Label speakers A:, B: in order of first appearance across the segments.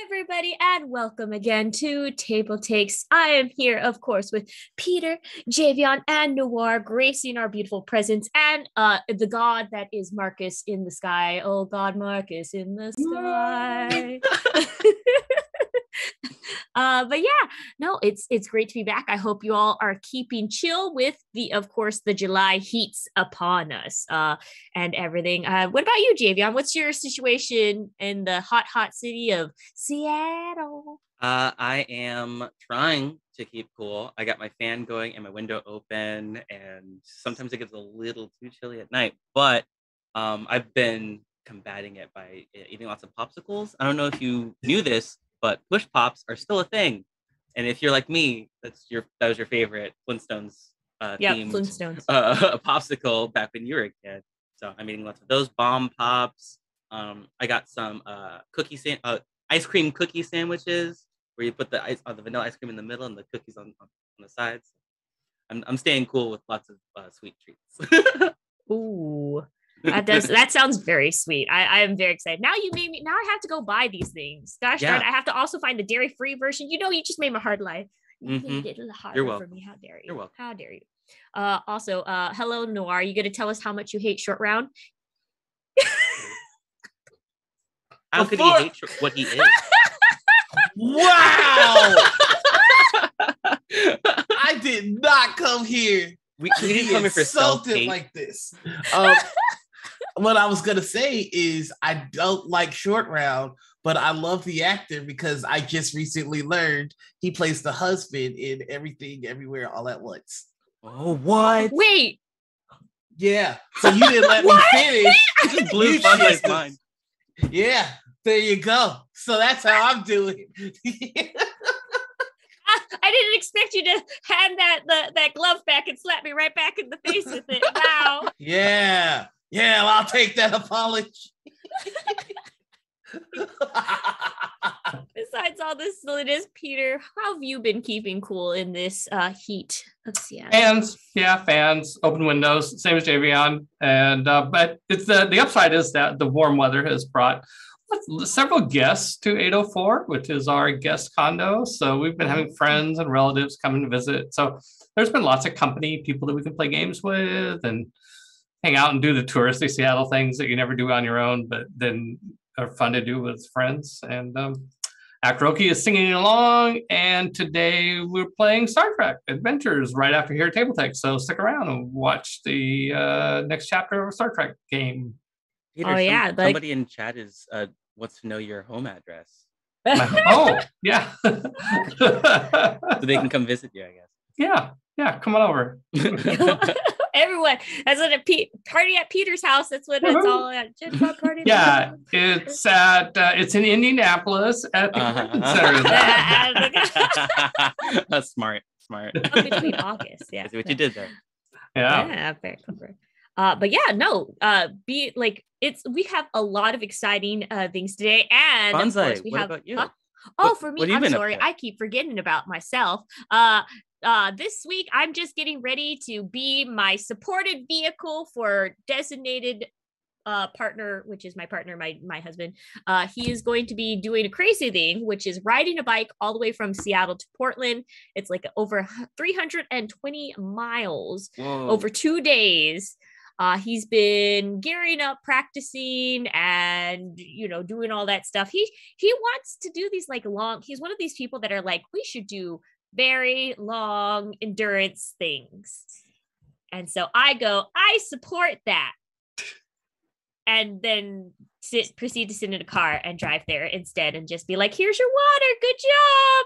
A: everybody, and welcome again to TableTakes. I am here, of course, with Peter, Javion, and Noir gracing our beautiful presence, and the god that is Marcus in the sky. Oh, God, Marcus in the sky. But yeah, no, it's great to be back. I hope you all are keeping chill with of course, the July heats upon us and everything. What about you, Javion? What's your situation in the hot city of Seattle?
B: I am trying to keep cool. I got my fan going and my window open, and sometimes it gets a little too chilly at night, but I've been combating it by eating lots of popsicles. I don't know if you knew this, but push pops are still a thing. And if you're like me, that was your favorite Flintstones themed
A: Flintstones.
B: Popsicle back when you were a kid. So I'm eating lots of those bomb pops. I got some ice cream cookie sandwiches where you put the vanilla ice cream in the middle and the cookies on the sides. I'm staying cool with lots of sweet treats.
A: Ooh. That sounds very sweet. I am very excited. Now you made me. Now I have to go buy these things. Gosh darn! I have to also find the dairy-free version. You just made my hard life. You made it a little harder for me. How dare you?
B: You're welcome.
A: How dare you? Also, hello Noir. You going to tell us how much you hate Short Round?
B: How could he hate what he is?
C: Wow! I did not come here.
B: We didn't come here for
C: something like this. What I was gonna say is I don't like Short Round, but I love the actor because I just recently learned he plays the husband in Everything Everywhere All at Once.
B: Oh, what?
A: Wait.
C: Yeah. So you didn't let me finish.
B: You just blew my mind.
C: Yeah. There you go. So that's how I'm doing.
A: I didn't expect you to hand that glove back and slap me right back in the face with it. Wow.
C: Yeah. Yeah, well, I'll take that apology.
A: Besides all this silliness, Peter, how have you been keeping cool in this heat of Seattle?
D: Fans, open windows, same as Javion. And but it's the upside is that the warm weather has brought several guests to 804, which is our guest condo. So we've been having friends and relatives come and visit. So there's been lots of company, people that we can play games with and hang out and do the touristy Seattle things that you never do on your own, but then are fun to do with friends. And Akroki is singing along. And today we're playing Star Trek Adventures right after here at TableTakes. So stick around and watch the next chapter of a Star Trek game.
B: Peter, somebody in chat wants to know your home address.
D: Oh, yeah.
B: So they can come visit you, I guess.
D: Yeah, come on over.
A: Everyone, that's at a party at Peter's house. That's what it's all at. Party.
D: Yeah, it's in Indianapolis at the Convention Center.
B: That's smart.
A: Between August, yeah.
B: That's what you did there.
D: Yeah,
A: very clever. But yeah, no, we have a lot of exciting things today, and
B: Bonsai,
A: of course we
B: what
A: have.
B: about you?
A: For me, I'm sorry, I keep forgetting about myself. This week I'm just getting ready to be my supported vehicle for designated partner, which is my partner, my husband. He is going to be doing a crazy thing, which is riding a bike all the way from Seattle to Portland. It's like over 320 miles.
B: Whoa.
A: Over 2 days. He's been gearing up, practicing, and doing all that stuff. He wants to do these long. He's one of these people that are like, we should do very long endurance things, and so I support that, and then proceed to sit in a car and drive there instead, and just be like, here's your water, good job.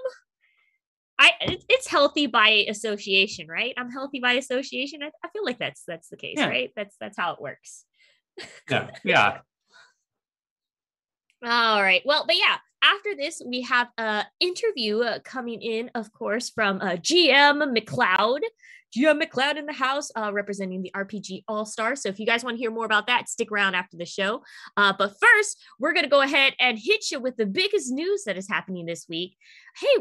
A: It's healthy by association, right? I'm healthy by association. I feel like that's the case, right? That's how it works.
D: Yeah.
A: All right. Well, but yeah, after this, we have an interview coming in, of course, from GM McLeod. GM McLeod in the house, representing the RPG All-Star. So if you guys want to hear more about that, stick around after the show. But first, we're going to go ahead and hit you with the biggest news that is happening this week. Hey,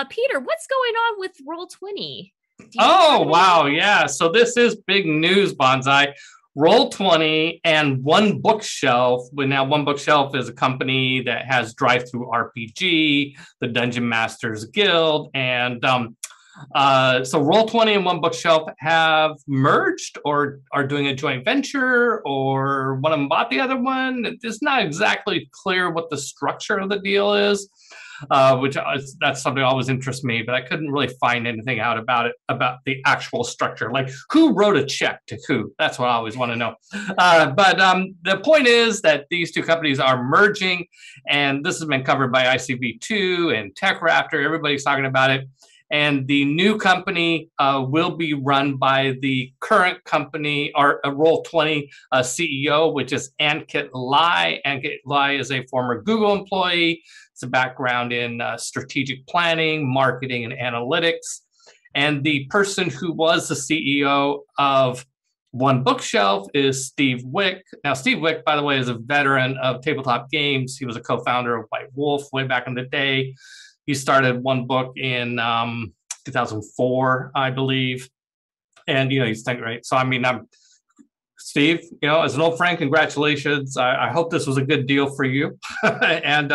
A: Peter, what's going on with Roll20?
D: Oh, wow. Yeah. So this is big news, Bonsai. Roll20 and One Bookshelf. But now One Bookshelf is a company that has Drive-Thru RPG, the Dungeon Masters Guild, and so Roll20 and One Bookshelf have merged or are doing a joint venture, or one of them bought the other one. It's not exactly clear what the structure of the deal is, that's something that always interests me, but I couldn't really find anything out about the actual structure. Like, who wrote a check to who? That's what I always want to know. But the point is that these two companies are merging, and this has been covered by ICV2 and TechRaptor. Everybody's talking about it. And the new company will be run by the current company, or Roll20 CEO, which is Ankit Lai. Ankit Lai is a former Google employee. It's a background in strategic planning, marketing, and analytics. And the person who was the CEO of One Bookshelf is Steve Wick. Now, Steve Wick, by the way, is a veteran of tabletop games. He was a co-founder of White Wolf way back in the day. He started One Book in 2004, I believe. And, he's great. So, Steve, as an old friend, congratulations. I hope this was a good deal for you. And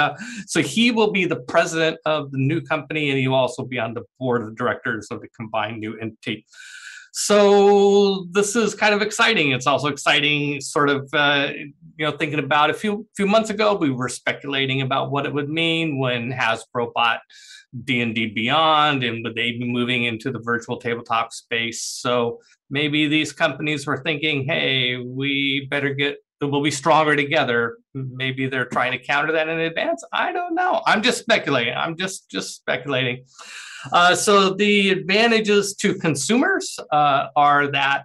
D: so he will be the president of the new company, and he will also be on the board of directors of the combined new entity. So this is kind of exciting. It's also exciting sort of, thinking about a few months ago, we were speculating about what it would mean when Hasbro bought D&D Beyond, and would they be moving into the virtual tabletop space. So maybe these companies were thinking, hey, we'll be stronger together. Maybe they're trying to counter that in advance. I don't know. I'm just speculating. I'm just speculating. So the advantages to consumers are that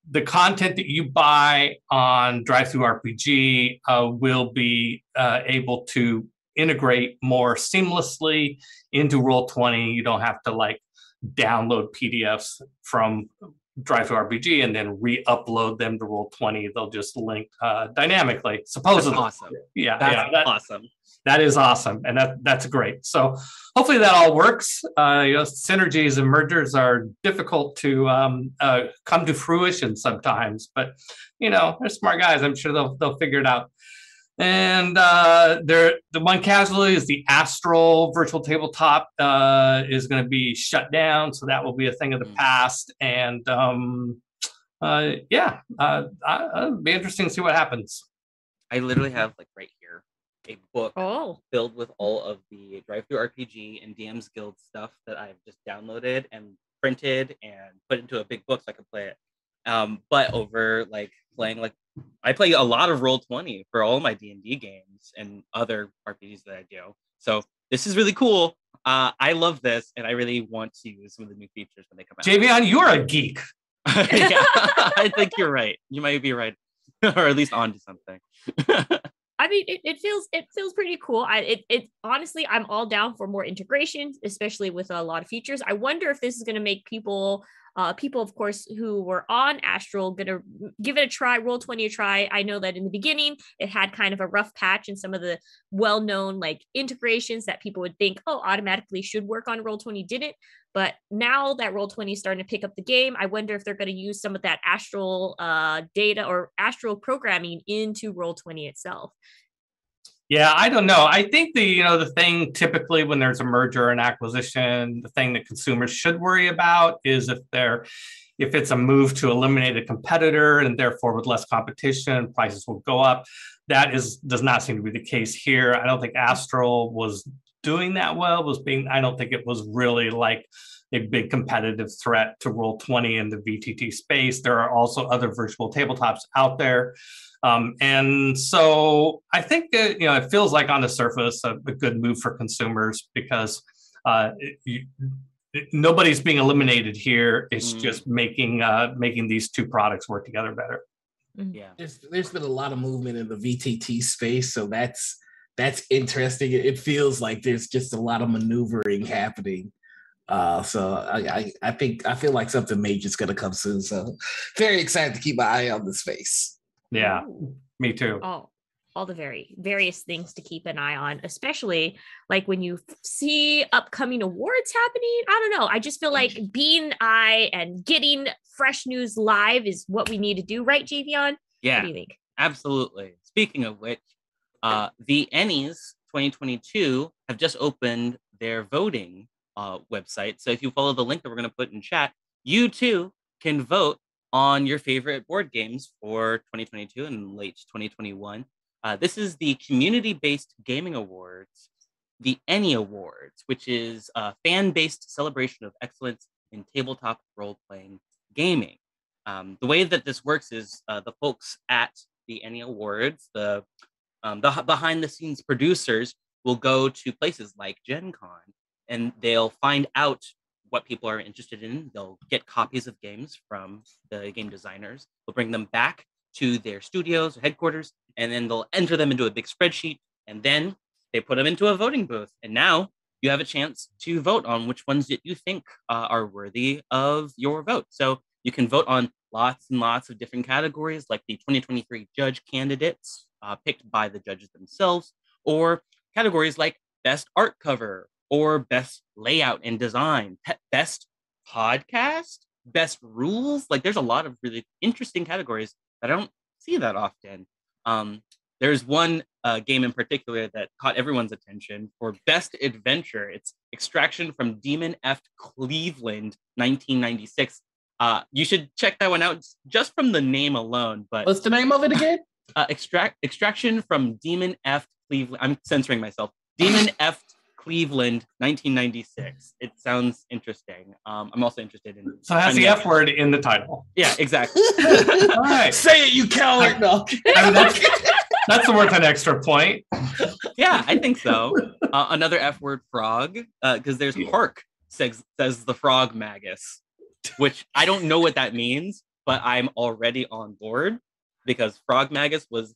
D: the content that you buy on Drive-Thru RPG will be able to integrate more seamlessly into Roll20. You don't have to download PDFs from Drive-Thru RPG and then re-upload them to Roll20. They'll just link dynamically. Supposedly,
B: that's awesome.
D: That's
B: awesome.
D: That is awesome, and that's great. So hopefully that all works. Synergies and mergers are difficult to come to fruition sometimes, but they're smart guys. I'm sure they'll figure it out. And the one casualty is the Astral virtual tabletop is going to be shut down, so that will be a thing of the past. And it'll be interesting to see what happens.
B: I literally have right here a book filled with all of the Drive-Thru RPG and DM's Guild stuff that I've just downloaded and printed and put into a big book so I can play it. But over playing I play a lot of Roll20 for all my D&D games and other RPGs that I do. So this is really cool. I love this, and I really want to use some of the new features when they come out.
D: Javion, you're a geek.
B: Yeah, I think you're right. You might be right, or at least onto something.
A: It feels pretty cool. Honestly, I'm all down for more integrations, especially with a lot of features. I wonder if this is going to make people, of course, who were on Astral, going to give it a try, Roll20 a try. I know that in the beginning, it had kind of a rough patch, and some of the well-known integrations that people would think, automatically should work on Roll20 didn't. But now that Roll20 is starting to pick up the game, I wonder if they're going to use some of that Astral data or Astral programming into Roll20 itself.
D: Yeah, I don't know. I think the thing typically when there's a merger or an acquisition, the thing that consumers should worry about is if it's a move to eliminate a competitor and therefore with less competition, prices will go up. That does not seem to be the case here. I don't think Astral was doing that well. I don't think it was really a big competitive threat to Roll20 in the VTT space. There are also other virtual tabletops out there. And so I think that, it feels like on the surface a good move for consumers because nobody's being eliminated here. It's just making these two products work together better.
B: Yeah,
C: there's been a lot of movement in the VTT space, so that's interesting. It feels like there's just a lot of maneuvering happening. So I feel like something major is going to come soon. So very excited to keep my eye on the space.
D: Yeah, me too.
A: All the various things to keep an eye on, especially when you see upcoming awards happening. I don't know. I just feel like being eye and getting fresh news live is what we need to do, right, Javion?
B: Yeah,
A: What do you think?
B: absolutely. Speaking of which, the Ennies 2022 have just opened their voting website. So if you follow the link that we're going to put in chat, you too can vote on your favorite board games for 2022 and late 2021. This is the community-based gaming awards, the Ennie Awards, which is a fan-based celebration of excellence in tabletop role-playing gaming. The way that this works is the folks at the Ennie Awards, the behind-the-scenes producers will go to places like Gen Con, and they'll find out what people are interested in. They'll get copies of games from the game designers. They'll bring them back to their studios or headquarters, and then they'll enter them into a big spreadsheet, and then they put them into a voting booth. And now you have a chance to vote on which ones that you think are worthy of your vote. So you can vote on lots and lots of different categories, like the 2023 judge candidates picked by the judges themselves, or categories like best art cover, or best layout and design, best podcast, best rules. Like there's a lot of really interesting categories that I don't see that often. There's one game in particular that caught everyone's attention for best adventure. It's Extraction from Demon F Cleveland, 1996. You should check that one out just from the name alone. But
C: what's the name of it again?
B: Extraction from Demon F Cleveland. I'm censoring myself. Demon F Cleveland, 1996. It sounds interesting. I'm also interested in.
D: So it has the F word in the title.
B: Yeah, exactly.
D: All right.
C: Say it, you coward! No.
D: I mean, that's worth an extra point.
B: Yeah, I think so. Another F word, frog, because there's Hark, says the frog magus, which I don't know what that means, but I'm already on board because frog magus was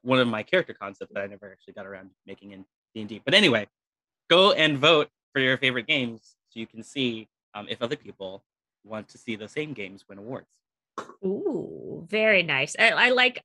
B: one of my character concepts that I never actually got around to making in D&D. But anyway, go and vote for your favorite games so you can see if other people want to see the same games win awards.
A: Ooh, very nice. I like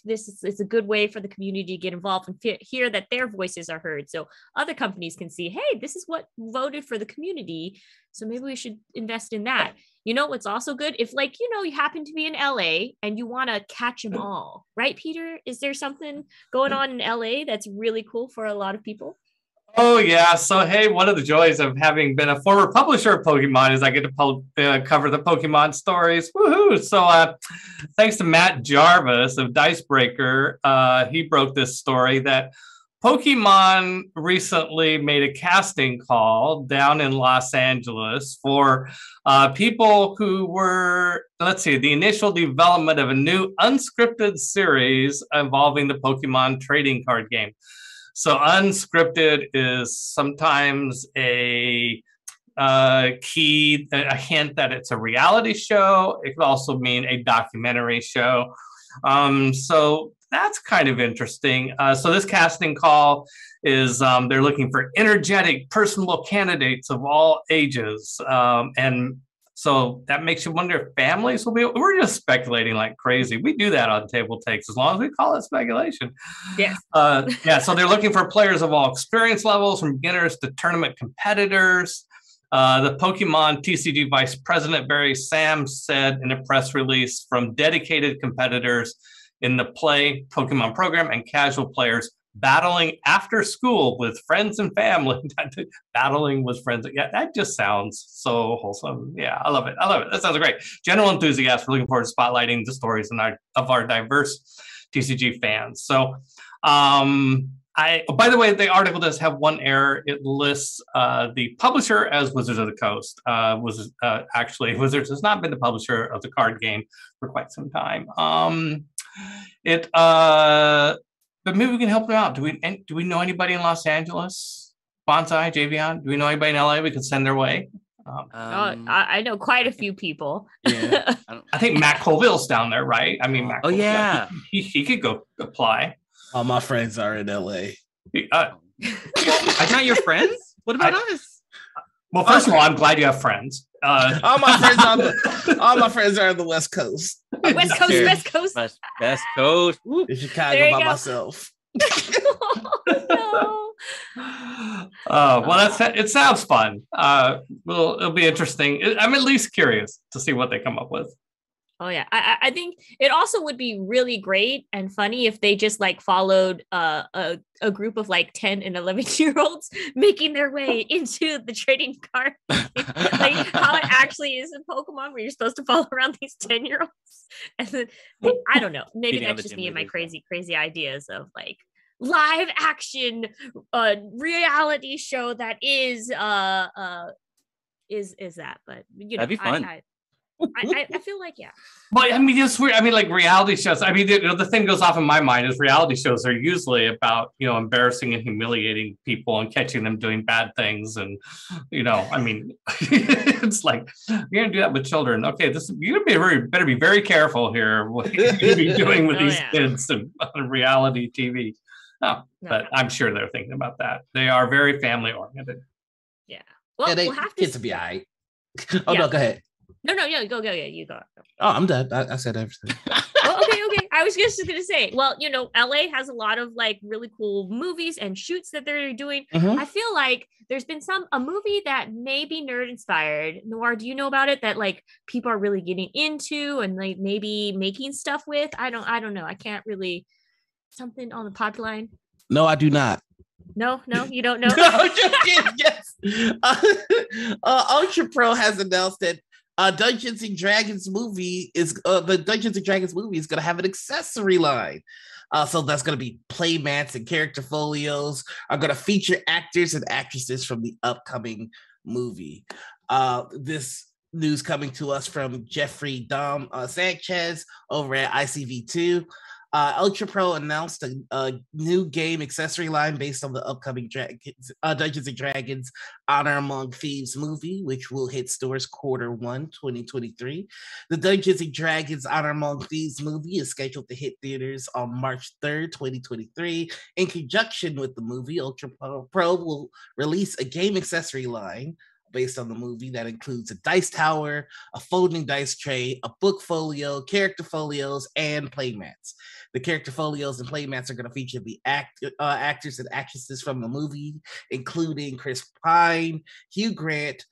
A: this. It's a good way for the community to get involved and hear that their voices are heard. So other companies can see, hey, this is what voted for the community. So maybe we should invest in that. You know what's also good? If you happen to be in LA and you want to catch them all, right, Peter? Is there something going on in LA that's really cool for a lot of people?
D: Oh, yeah. So, hey, one of the joys of having been a former publisher of Pokemon is I get to cover the Pokemon stories. Woohoo! So, thanks to Matt Jarvis of Dicebreaker, he broke this story that Pokemon recently made a casting call down in Los Angeles for people who were, the initial development of a new unscripted series involving the Pokemon trading card game. So unscripted is sometimes a hint that it's a reality show. It could also mean a documentary show. So that's kind of interesting. So this casting call is they're looking for energetic, personable candidates of all ages. And so that makes you wonder if families will be. We're just speculating like crazy. We do that on TableTakes as long as we call it speculation.
A: Yes.
D: So they're looking for players of all experience levels, from beginners to tournament competitors. The Pokemon TCG Vice President Barry Sam said in a press release, from dedicated competitors in the Play Pokemon program and casual players battling after school with friends and family. Battling with friends. Yeah, that just sounds so wholesome. Yeah, I love it. That sounds great. General enthusiasts are looking forward to spotlighting the stories of our diverse TCG fans. So, by the way, the article does have one error. It lists the publisher as Wizards of the Coast. Actually, Wizards has not been the publisher of the card game for quite some time. But maybe we can help them out. Do we know anybody in Los Angeles? Bonsai, Javion? Do we know anybody in LA we could send their way?
A: I know quite a few people.
B: Yeah,
D: I think Matt Colville's down there, right? I mean, Matt Colville,
B: yeah.
D: He could go apply.
C: All my friends are in LA.
B: Not your friends? What about us?
D: Well, first of all, I'm glad you have friends.
C: All my friends are on the West Coast.
A: West Coast.
B: Best Coast. Woo.
C: In Chicago by myself.
A: No.
D: Well, it sounds fun. It'll be interesting. I'm at least curious to see what they come up with.
A: Oh yeah, I think it also would be really great and funny if they just like followed a group of like 10 and 11-year-olds making their way into the trading card, like how it actually is in Pokemon, where you're supposed to follow around these 10-year-olds, and then I don't know, maybe that's just me and my crazy ideas of like live action reality show that is that, but you know,
B: that'd be fun.
A: I feel like, yeah.
D: But I mean, it's weird. I mean, like reality shows. I mean, the thing goes off in my mind is reality shows are usually about, you know, embarrassing and humiliating people and catching them doing bad things. And, you know, I mean, it's like, you're going to do that with children. Okay, you better be very careful here what you're going to be doing with these kids on reality TV. But I'm sure they're thinking about that. They are very family oriented.
A: Yeah. Well, we'll have to
C: kids will be all right. Oh, no, go ahead.
A: No, go. Yeah, you go.
C: Oh, I'm done. I said everything.
A: Okay. I was just going to say, well, you know, LA has a lot of like really cool movies and shoots that they're doing. Mm-hmm. I feel like there's been a movie that may be nerd inspired. Noir, do you know about it? That like people are really getting into and like maybe making stuff with? I don't know. I can't really, something on the pipeline.
C: No, I do not.
A: No, you don't know.
C: No, just kidding. Yes. Ultra Pro has announced that Dungeons and Dragons movie is the Dungeons and Dragons movie is going to have an accessory line. So that's going to be playmats and character folios are going to feature actors and actresses from the upcoming movie. This news coming to us from Jeffrey Dom Sanchez over at ICV2. Ultra Pro announced a new game accessory line based on the upcoming Dungeons & Dragons Honor Among Thieves movie, which will hit stores Q1 2023. The Dungeons & Dragons Honor Among Thieves movie is scheduled to hit theaters on March 3rd, 2023. In conjunction with the movie, Ultra Pro will release a game accessory line based on the movie that includes a dice tower, a folding dice tray, a book folio, character folios, and playmats. The character folios and playmats are going to feature the actors and actresses from the movie, including Chris Pine, Hugh Grant,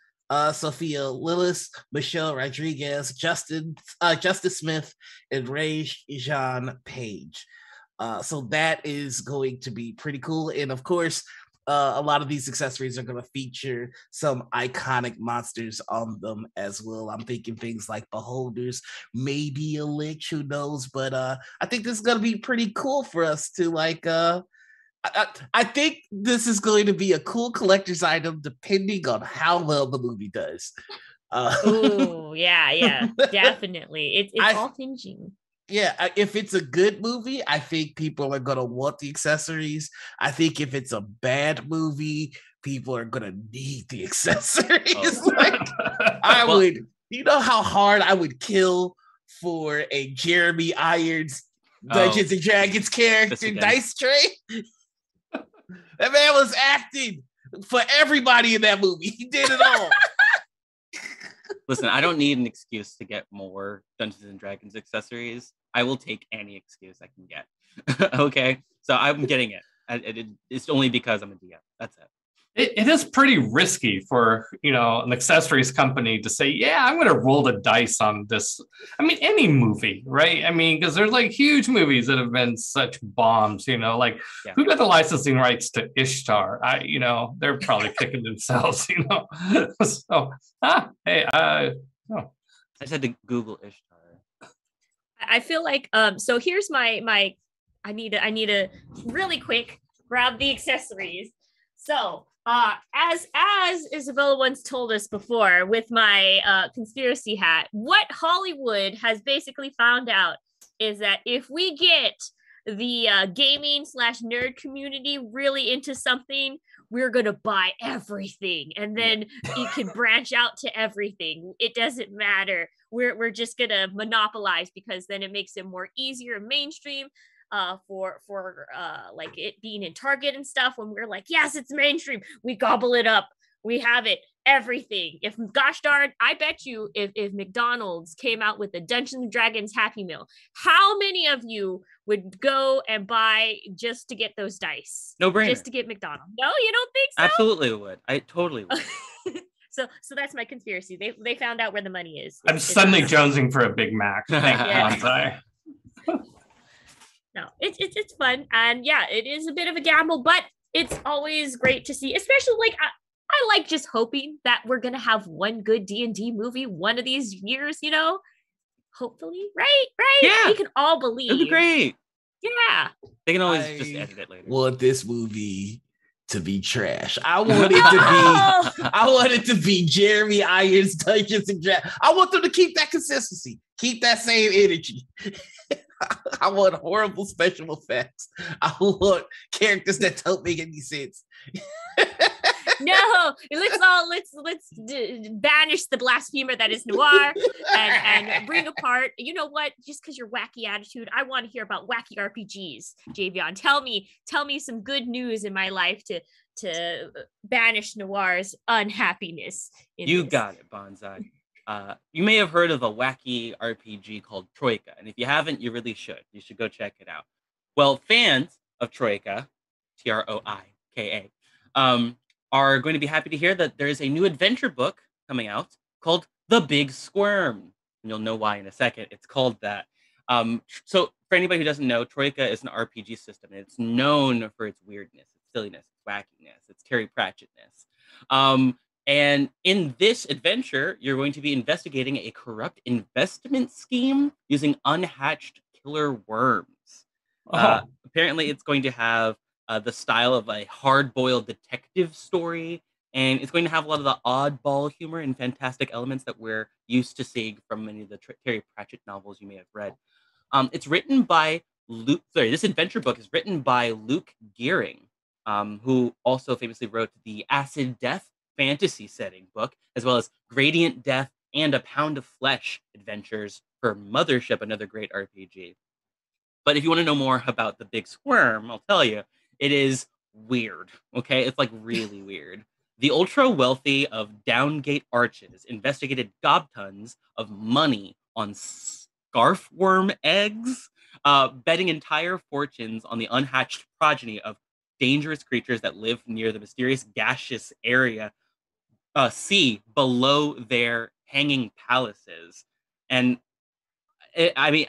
C: Sophia Lillis, Michelle Rodriguez, Justice Smith, and Ray-Jean Page. So that is going to be pretty cool. And of course, a lot of these accessories are going to feature some iconic monsters on them as well. I'm thinking things like beholders, maybe a lich, who knows? But I think this is going to be pretty cool for us to like. I think this is going to be a cool collector's item, depending on how well the movie does.
A: Oh yeah, definitely. It's all hinging.
C: Yeah, if it's a good movie, I think people are going to want the accessories. I think if it's a bad movie, people are going to need the accessories. Like, I would, you know how hard I would kill for a Jeremy Irons Dungeons and Dragons character dice tray? That man was acting for everybody in that movie. He did it all.
B: Listen, I don't need an excuse to get more Dungeons and Dragons accessories. I will take any excuse I can get. Okay, so I'm getting it. It's only because I'm a DM. That's it.
D: It is pretty risky for, you know, an accessories company to say, yeah, I'm going to roll the dice on this. I mean, any movie, right? I mean, because there's like huge movies that have been such bombs, you know, like who got the licensing rights to Ishtar? You know, they're probably kicking themselves, you know. So, hey, I
B: just had to Google Ishtar.
A: I feel like, so here's my, I need to really quick grab the accessories. So, as Isabella once told us before with my conspiracy hat, what Hollywood has basically found out is that if we get the gaming / nerd community really into something, we're going to buy everything. And then it can branch out to everything. It doesn't matter. We're just going to monopolize, because then it makes it more easier and mainstream. For like it being in Target and stuff, when we're like, yes, it's mainstream, we gobble it up, we have it, everything. If gosh darn, I bet you if McDonald's came out with the Dungeons and Dragons Happy Meal, how many of you would go and buy just to get those dice?
B: No brainer.
A: Just to get McDonald's? No, you don't think so?
B: Absolutely would. I totally would.
A: So that's my conspiracy. They found out where the money is.
D: I'm suddenly jonesing for a Big Mac. Thank you, Bonsai.
A: No, it's fun, and yeah, it is a bit of a gamble, but it's always great to see, especially like I like just hoping that we're gonna have one good D&D movie one of these years, you know. Hopefully, right?
B: Yeah,
A: we can all believe.
B: It'd be great.
A: Yeah,
B: they can always just edit it later.
C: Want this movie to be trash. I want it to be Jeremy Irons Dungeons and Dragons. I want them to keep that consistency, keep that same energy. I want horrible special effects. I want characters that don't make any sense.
A: No, let's banish the blasphemer that is noir and bring apart. You know what? Just because your wacky attitude, I want to hear about wacky RPGs. Javion, tell me some good news in my life to banish noir's unhappiness.
B: You got it, Bonsai. You may have heard of a wacky RPG called Troika, and if you haven't, you really should. You should go check it out. Well, fans of Troika, Troika, are going to be happy to hear that there is a new adventure book coming out called The Big Squirm. And you'll know why in a second. It's called that. So for anybody who doesn't know, Troika is an RPG system, and it's known for its weirdness, its silliness, its wackiness, its Terry Pratchettness. And in this adventure, you're going to be investigating a corrupt investment scheme using unhatched killer worms. Apparently, it's going to have the style of a hard-boiled detective story, and it's going to have a lot of the oddball humor and fantastic elements that we're used to seeing from many of the Terry Pratchett novels you may have read. It's written by Luke. Sorry, this adventure book is written by Luke Gearing, who also famously wrote the Acid Death fantasy setting book, as well as Gradient Death and A Pound of Flesh adventures for Mothership, another great RPG. But if you want to know more about The Big Squirm, I'll tell you, it is weird, okay? It's like really weird. The ultra-wealthy of Downgate Arches investigated gobtons of money on scarfworm eggs, betting entire fortunes on the unhatched progeny of dangerous creatures that live near the mysterious gaseous area sea below their hanging palaces. And I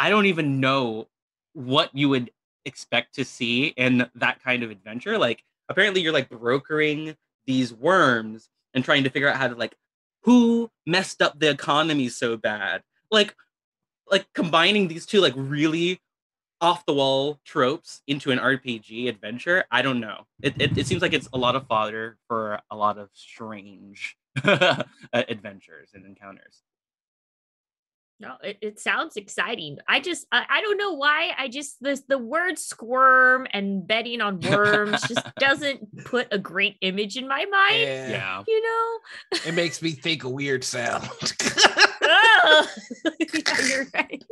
B: don't even know what you would expect to see in that kind of adventure. Like, apparently you're like brokering these worms and trying to figure out how to like who messed up the economy so bad. Like combining these two like really off the wall tropes into an RPG adventure. I don't know. It seems like it's a lot of fodder for a lot of strange adventures and encounters.
A: No, it sounds exciting. I don't know why. The word squirm and betting on worms just doesn't put a great image in my mind.
B: Yeah.
A: You know?
C: It makes me think a weird sound.
A: Oh, yeah, you're right.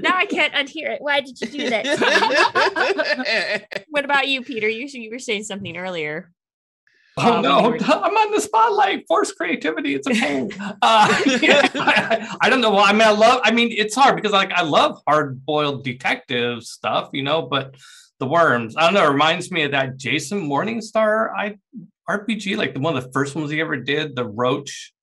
A: Now I can't unhear it. Why did you do that to me? What about you, Peter? You were saying something earlier.
D: Oh no, I'm on the spotlight. Forced creativity. It's a pain. I don't know. Well, I mean, it's hard because like I love hard-boiled detective stuff, you know, but the worms, I don't know, it reminds me of that Jason Morningstar RPG, like one of the first ones he ever did, the Roach,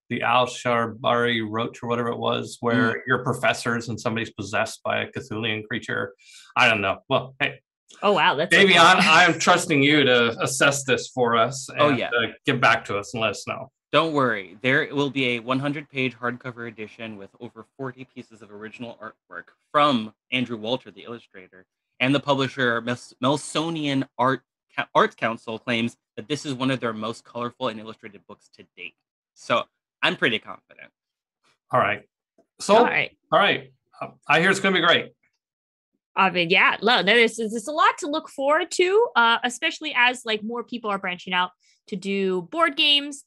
D: the Al-Sharbari Roach or whatever it was, where you're professors and somebody's possessed by a Cthulhian creature. I don't know. Well, hey.
A: Oh, wow. That's
D: Davion, I am trusting you to assess this for us and get back to us and let us know.
B: Don't worry. There will be a 100-page hardcover edition with over 40 pieces of original artwork from Andrew Walter, the illustrator, and the publisher Melsonian Arts Council claims that this is one of their most colorful and illustrated books to date. So I'm pretty confident.
D: All right. All right. I hear it's going to be great.
A: I mean, yeah, there's a lot to look forward to, especially as like more people are branching out to do board games.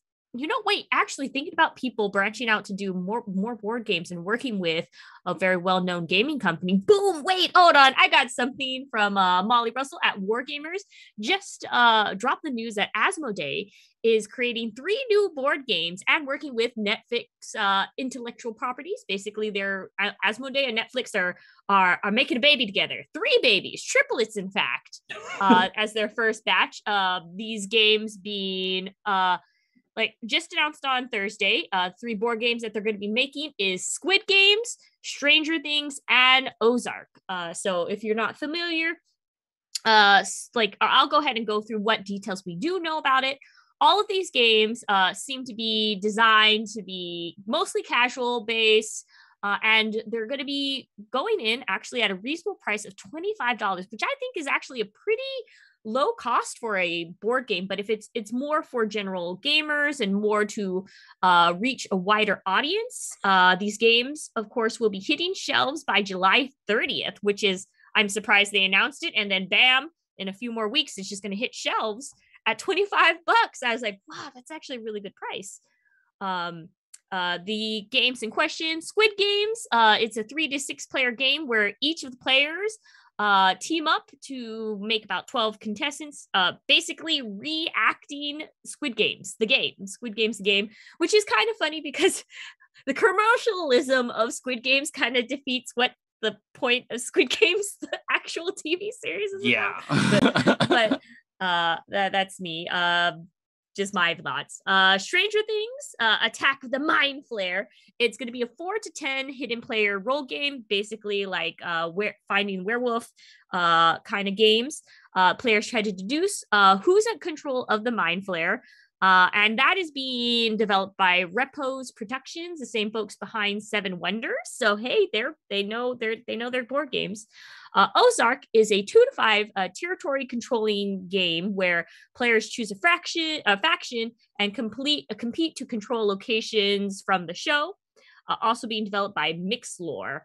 A: Actually thinking about people branching out to do more board games and working with a very well-known gaming company. Boom, wait, hold on. I got something from Molly Russell at Wargamers. Just dropped the news that Asmodee is creating 3 new board games and working with Netflix intellectual properties. Basically, they're Asmodee and Netflix are making a baby together. 3 babies, triplets, in fact, as their first batch. These games being like just announced on Thursday, 3 board games that they're going to be making is Squid Games, Stranger Things, and Ozark. So if you're not familiar, like I'll go ahead and go through what details we do know about it. All of these games seem to be designed to be mostly casual based, and they're going to be going in actually at a reasonable price of $25, which I think is actually a pretty low cost for a board game. But if it's more for general gamers and more to reach a wider audience, these games, of course, will be hitting shelves by July 30th, which is, I'm surprised they announced it, and then bam, in a few more weeks, it's just going to hit shelves at $25. I was like, wow, that's actually a really good price. The games in question, Squid Games. It's a 3 to 6 player game where each of the players team up to make about 12 contestants, basically reacting Squid Games, the game, which is kind of funny because the commercialism of Squid Games kind of defeats what the point of Squid Games, the actual TV series is about. But that's me. Just my thoughts. Stranger Things, Attack of the Mind Flare. It's going to be a 4 to 10 hidden player role game, basically like finding werewolf kind of games. Players try to deduce who's in control of the Mind Flare. And that is being developed by Repos Productions, the same folks behind Seven Wonders. So hey, they know their board games. Ozark is a 2 to 5 territory controlling game where players choose a faction and compete to control locations from the show. Also being developed by Mixlore,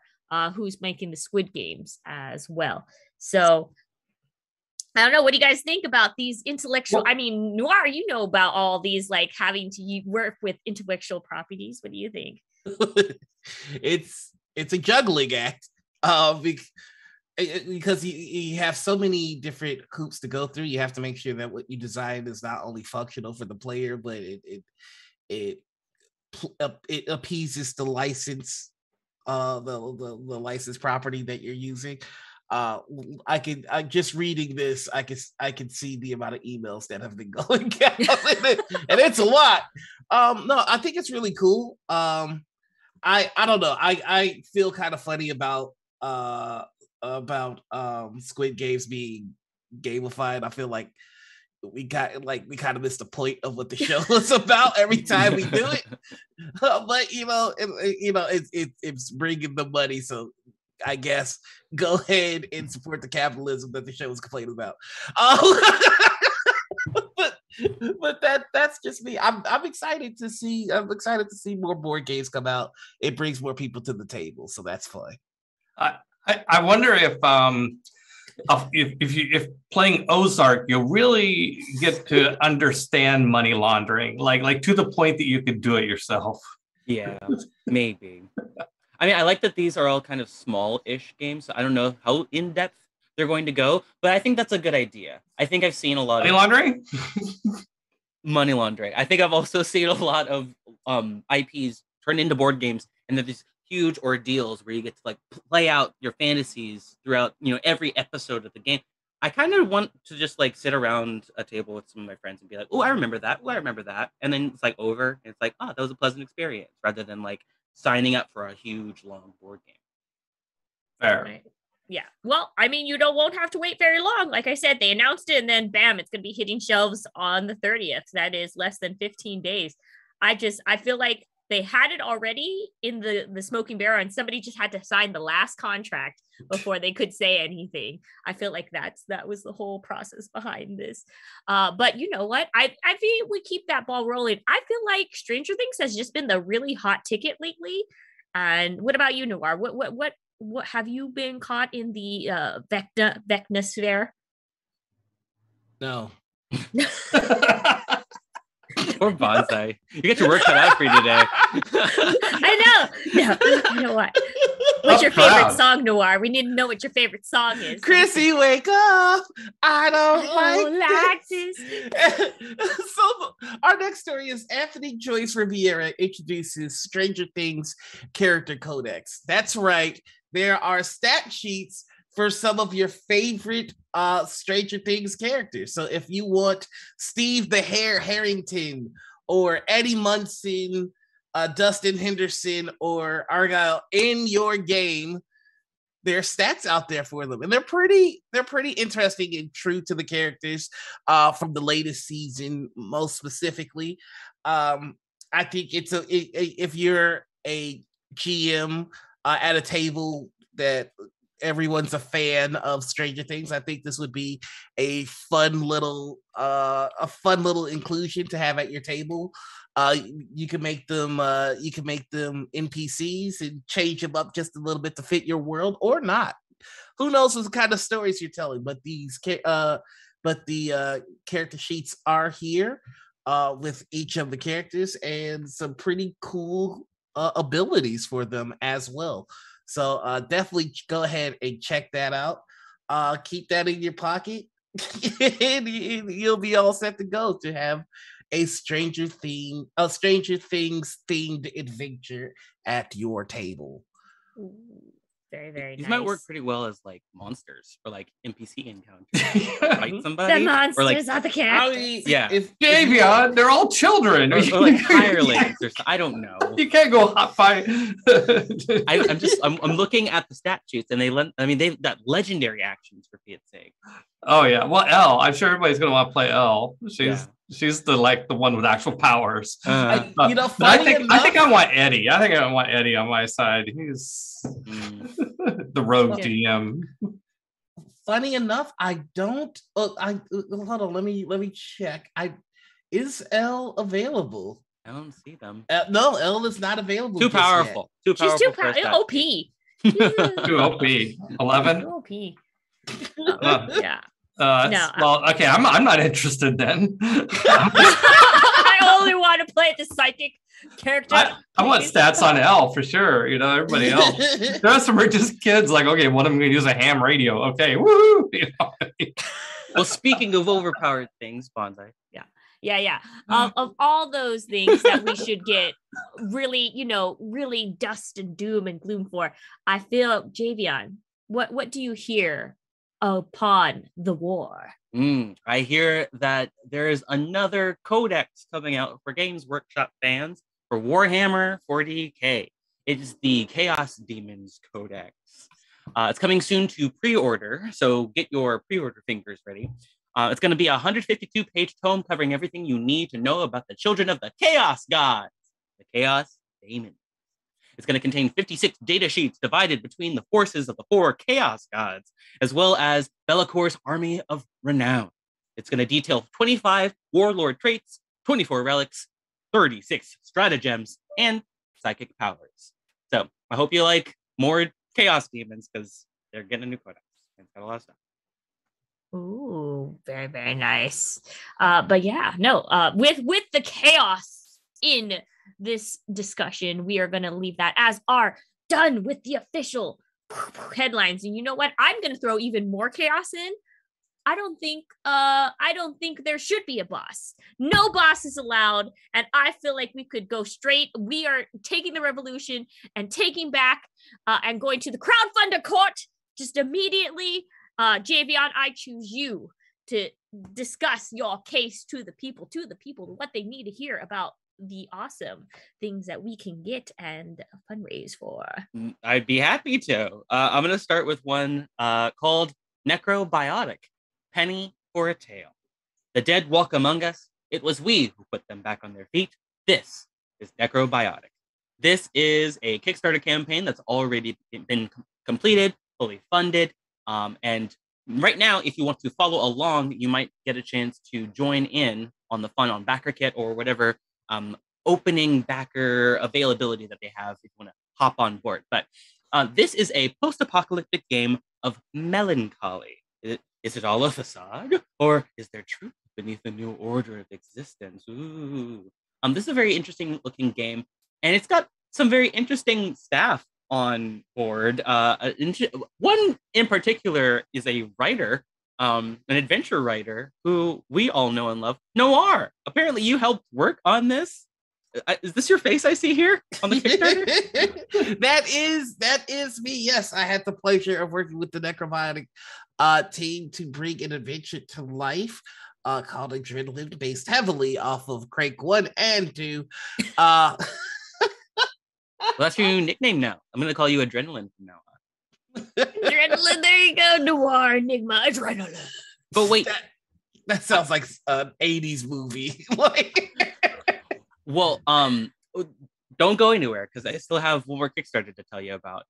A: who's making the Squid Games as well. So I don't know. What do you guys think about these intellectual? I mean, Noir, you know about all these, like having to work with intellectual properties. What do you think?
C: It's a juggling act, because you have so many different hoops to go through. You have to make sure that what you design is not only functional for the player, but it appeases the license, the license property that you're using. I just reading this, I can see the amount of emails that have been going out, and it's a lot. No, I think it's really cool. I don't know. I feel kind of funny about Squid Games being gamified. I feel like we kind of missed the point of what the show was about every time we do it. But it's bringing the money, so I guess go ahead and support the capitalism that the show was complaining about. But that's just me. I'm excited to see more board games come out. It brings more people to the table, so that's fun.
D: I wonder if playing Ozark, you'll really get to understand money laundering, like to the point that you could do it yourself.
B: Yeah, maybe. I mean, I like that these are all kind of small-ish games. So I don't know how in-depth they're going to go, but I think that's a good idea. I think I've seen a lot
D: of laundering.
B: Money laundering. I think I've also seen a lot of IPs turned into board games, and they're these huge ordeals where you get to like play out your fantasies throughout, every episode of the game. I kind of want to just like sit around a table with some of my friends and be like, "Oh, I remember that. Oh, I remember that," and then it's like over, and it's like, "Oh, that was a pleasant experience," rather than like signing up for a huge long board game.
D: Fair.
A: Right. Yeah. Well, I mean, won't have to wait very long. Like I said, they announced it and then bam, it's going to be hitting shelves on the 30th. That is less than 15 days. I feel like they had it already in the Smoking Barrel and somebody just had to sign the last contract before they could say anything. I feel like that was the whole process behind this. But you know what? I feel we keep that ball rolling. I feel like Stranger Things has just been the really hot ticket lately. And what about you, Noir? What have you been caught in the Vecna sphere?
C: No.
B: Poor Bonsai. You get your work cut out for you today.
A: I know. No, you know what? What's your favorite song, Noir? We need to know what your favorite song is.
C: Chrissy, wake up. I don't like this. So our next story is Anthony Joyce Riviera introduces Stranger Things character Codex. That's right. There are stat sheets for some of your favorite Stranger Things characters. So if you want Steve the Harrington or Eddie Munson, Dustin Henderson, or Argyle in your game, there's stats out there for them, and they're pretty interesting and true to the characters from the latest season, most specifically. I think if you're a GM at a table that everyone's a fan of Stranger Things, I think this would be a fun little inclusion to have at your table. You can make them NPCs and change them up just a little bit to fit your world, or not. Who knows what kind of stories you're telling? But the character sheets are here with each of the characters, and some pretty cool abilities for them as well. So definitely go ahead and check that out. Keep that in your pocket, and you'll be all set to go to have a Stranger Things themed adventure at your table.
A: Ooh, very, very
B: These
A: nice.
B: might work pretty well as like monsters or like NPC encounters. Fight somebody.
A: The monsters
B: or like,
A: are the characters.
C: If
D: Davion, they're all children.
B: or like hirelings. I don't know.
D: You can't go hot fight.
B: I'm looking at the stat sheets, and they've got legendary actions for Pete's sake.
D: Oh yeah, well, Elle. I'm sure everybody's gonna want to play Elle. She's the one with actual powers.
C: I
D: think I want Eddie. I think I want Eddie on my side. He's the rogue GM.
C: Funny enough, I don't. Hold on. Let me check. Is Elle available?
B: I don't see them.
C: No, Elle is not available.
B: Too powerful.
C: Yet.
B: Too powerful.
A: She's too powerful. OP.
D: Too OP. 11.
A: OP.
D: Yeah.
A: No.
D: Well, okay. I'm not interested then.
A: I only want to play the psychic character.
D: I want stats on Elle for sure. Everybody else. There are some just kids like, okay, one of them going to use a ham radio. Okay, woohoo!
B: Well, speaking of overpowered things, Bonsai.
A: Yeah. Of all those things that we should get really, really dust and doom and gloom for, I feel, Javion, what do you hear upon the war?
B: I hear that there is another Codex coming out for Games Workshop fans for Warhammer 40K. It is the Chaos Demons Codex. It's coming soon to pre-order, so get your pre-order fingers ready. It's going to be a 152-page tome covering everything you need to know about the children of the Chaos Gods, the Chaos Demons. It's going to contain 56 data sheets divided between the forces of the 4 Chaos Gods, as well as Bellacor's Army of Renown. It's going to detail 25 Warlord traits, 24 relics, 36 stratagems, and psychic powers. So I hope you like more Chaos Demons, because they're getting a new codex. It's got a lot of stuff.
A: Ooh, very, very nice. But yeah, no, with the chaos in this discussion, we are going to leave that as our done with the official headlines. And you know what? I'm going to throw even more chaos in. I don't think there should be a boss. No boss is allowed. And I feel like we could go straight. We are taking the revolution and taking back and going to the crowdfunder court just immediately. Javion, I choose you to discuss your case to the people, what they need to hear about the awesome things that we can get and fundraise for.
B: I'd be happy to. I'm going to start with one called Necrobiotic, Penny for a Tale. The dead walk among us. It was we who put them back on their feet. This is Necrobiotic. This is a Kickstarter campaign that's already been completed, fully funded. And right now, if you want to follow along, you might get a chance to join in on the fun on BackerKit or whatever opening backer availability that they have if you want to hop on board. But this is a post-apocalyptic game of melancholy. Is it all a facade? Or is there truth beneath the new order of existence? Ooh. This is a very interesting looking game. And it's got some very interesting staff on board. One in particular is a writer, an adventure writer who we all know and love, Noir. Apparently you helped work on this. Is this your face I see here on the Kickstarter?
C: That is me. Yes, I had the pleasure of working with the Necrobiotic team to bring an adventure to life. called Adrenaline, based heavily off of Crank 1 and 2.
B: Well, that's your new nickname now. I'm going to call you Adrenaline from now on.
A: Adrenaline, there you go. Noir, Enigma, Adrenaline.
B: But wait.
C: That sounds like an 80s movie.
B: Well, don't go anywhere because I still have one more Kickstarter to tell you about.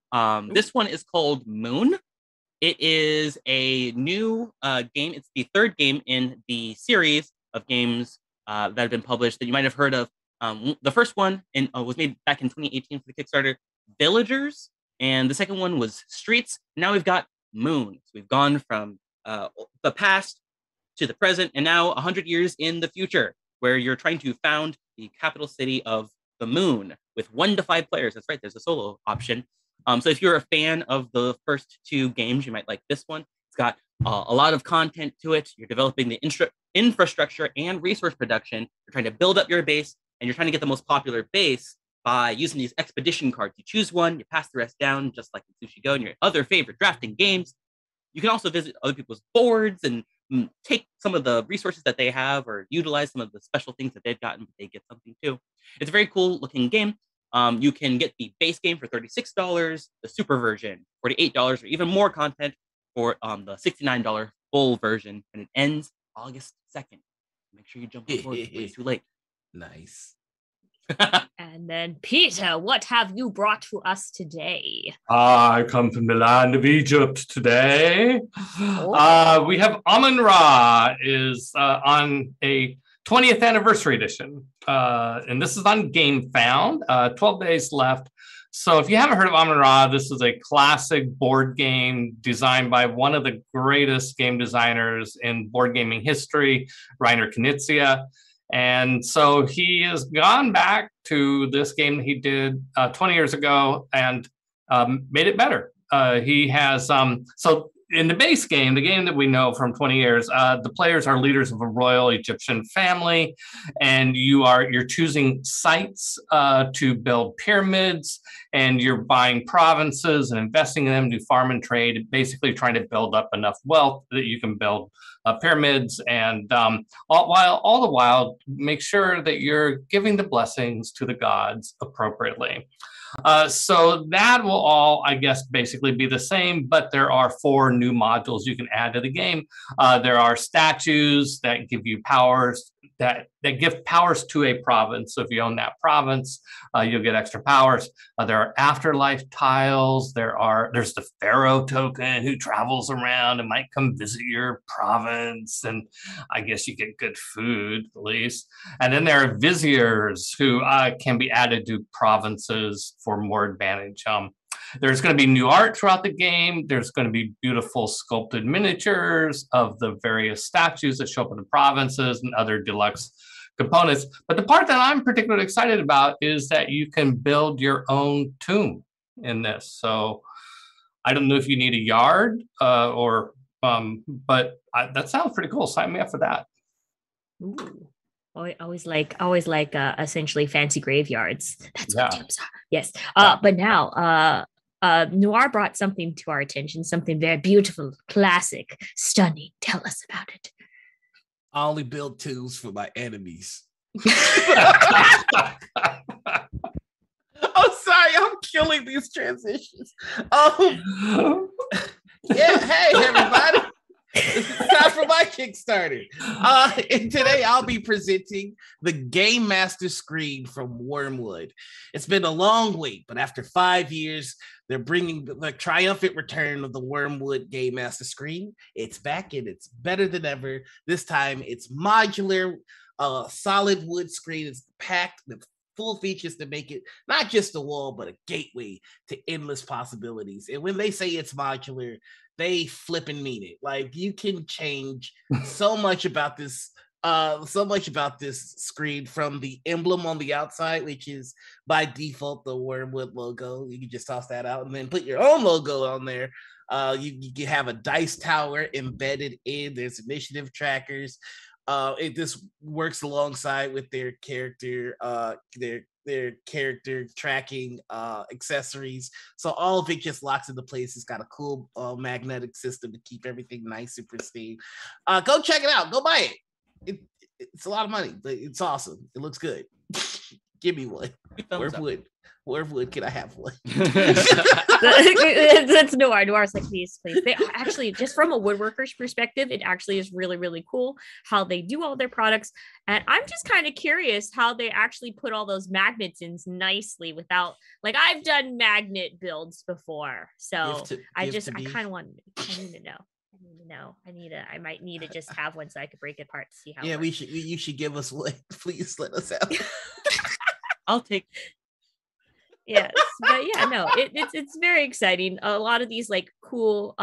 B: This one is called Moon. It is a new game. It's the third game in the series of games that have been published that you might have heard of. The first one was made back in 2018 for the Kickstarter, Villagers, and the second one was Streets. Now we've got Moon. So we've gone from the past to the present, and now 100 years in the future, where you're trying to found the capital city of the Moon with 1 to 5 players. That's right, there's a solo option. So if you're a fan of the first 2 games, you might like this one. It's got a lot of content to it. You're developing the infrastructure and resource production. You're trying to build up your base, and you're trying to get the most popular base by using these expedition cards. You choose one, you pass the rest down, just like in Sushi Go and your other favorite drafting games. You can also visit other people's boards and take some of the resources that they have or utilize some of the special things that they've gotten, but they get something too. It's a very cool looking game. You can get the base game for $36, the super version, $48, or even more content for the $69 full version, and it ends August 2nd. Make sure you jump on board before it's too late.
C: Nice.
A: And then, Peter, what have you brought to us today?
D: I come from the land of Egypt today. We have AmunRa is on a 20th anniversary edition. And this is on GameFound, 12 days left. So if you haven't heard of AmunRa, this is a classic board game designed by one of the greatest game designers in board gaming history, Reiner Knizia. And so he has gone back to this game that he did 20 years ago and made it better. He has, so in the base game, the game that we know from 20 years, the players are leaders of a royal Egyptian family, and you're choosing sites to build pyramids, and you're buying provinces and investing in them to farm and trade, basically trying to build up enough wealth that you can build pyramids, and all the while make sure that you're giving the blessings to the gods appropriately. So that will all, I guess, basically be the same, but there are 4 new modules you can add to the game. There are statues that give you powers, that give powers to a province. So if you own that province, you'll get extra powers. There are afterlife tiles. There's the pharaoh token who travels around and might come visit your province. And I guess you get good food, at least. And then there are viziers who can be added to provinces for more advantage. There's going to be new art throughout the game. There's going to be beautiful sculpted miniatures of the various statues that show up in the provinces and other deluxe components. But the part that I'm particularly excited about is that you can build your own tomb in this. So I don't know if you need a yard but that sounds pretty cool. Sign me up for that.
A: Ooh. I always like essentially fancy graveyards. That's what tombs are. Yes. But now Noir brought something to our attention, something very beautiful, classic, stunning. Tell us about it.
C: I only build tombs for my enemies. Oh, sorry, I'm killing these transitions. Yeah, hey everybody. It's time for my Kickstarter. And today I'll be presenting the Game Master screen from Wormwood. It's been a long wait, but after 5 years, they're bringing the triumphant return of the Wormwood Game Master screen. It's back and it's better than ever. This time it's modular, solid wood screen. It's packed with full features to make it not just a wall, but a gateway to endless possibilities. And when they say it's modular, they flipping mean it. Like, you can change so much about this screen, from the emblem on the outside, which is by default the Wormwood logo. You can just toss that out and then put your own logo on there. You can have a dice tower embedded in. There's initiative trackers. This works alongside with their character character tracking accessories. So all of it just locks into place. It's got a cool magnetic system to keep everything nice and pristine. Go check it out. Go buy it. it's a lot of money, but it's awesome. It looks good. Give me one. Wherewood can I have one?
A: That's Noir's like, please. They actually, just from a woodworker's perspective, it actually is really, really cool how they do all their products. And I'm just kind of curious how they actually put all those magnets in nicely without, like, I've done magnet builds before. So I need to know. I might need to just have one so I could break it apart to see how.
C: Yeah, you should give us one. Please let us have.
B: I'll take.
A: Yes, but yeah, no, it's very exciting. A lot of these like cool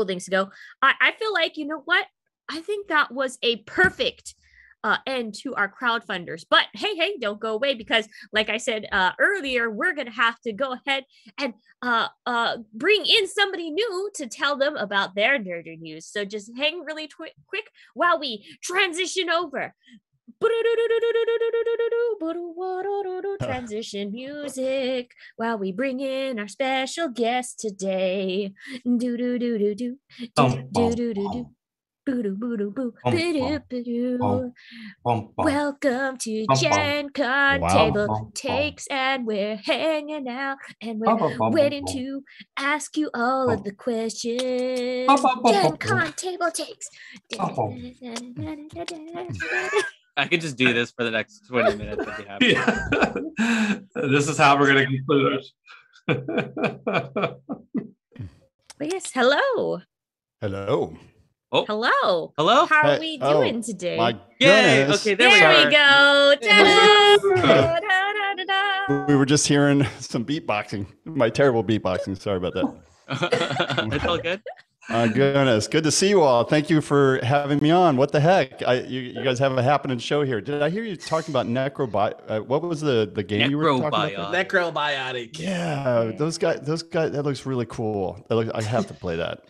A: things to go. I feel like, you know what? I think that was a perfect end to our crowdfunders. But hey, don't go away, because like I said earlier, we're gonna have to go ahead and bring in somebody new to tell them about their nerdy news. So just hang really quick while we transition over. Transition music while we bring in our special guest today. Welcome to Gen Con TableTakes, and we're hanging out and we're waiting to ask you all of the questions. Gen Con TableTakes.
B: I could just do this for the next 20 minutes. I'd be happy.
D: Yeah. This is how we're going to conclude it.
A: But yes, hello.
E: Hello.
B: Oh.
A: Hello.
B: Hello.
A: How are we doing today?
E: My
B: Yay.
E: goodness.
B: Okay,
A: there we go.
E: We were just hearing some beatboxing. My terrible beatboxing. Sorry about that.
B: It's all good.
E: Goodness. Good to see you all. Thank you for having me on. What the heck? You guys have a happening show here. Did I hear you talking about Necrobiotic? What was the game you were talking about?
C: Necrobiotic.
E: Yeah, those guys, that looks really cool. I have to play that.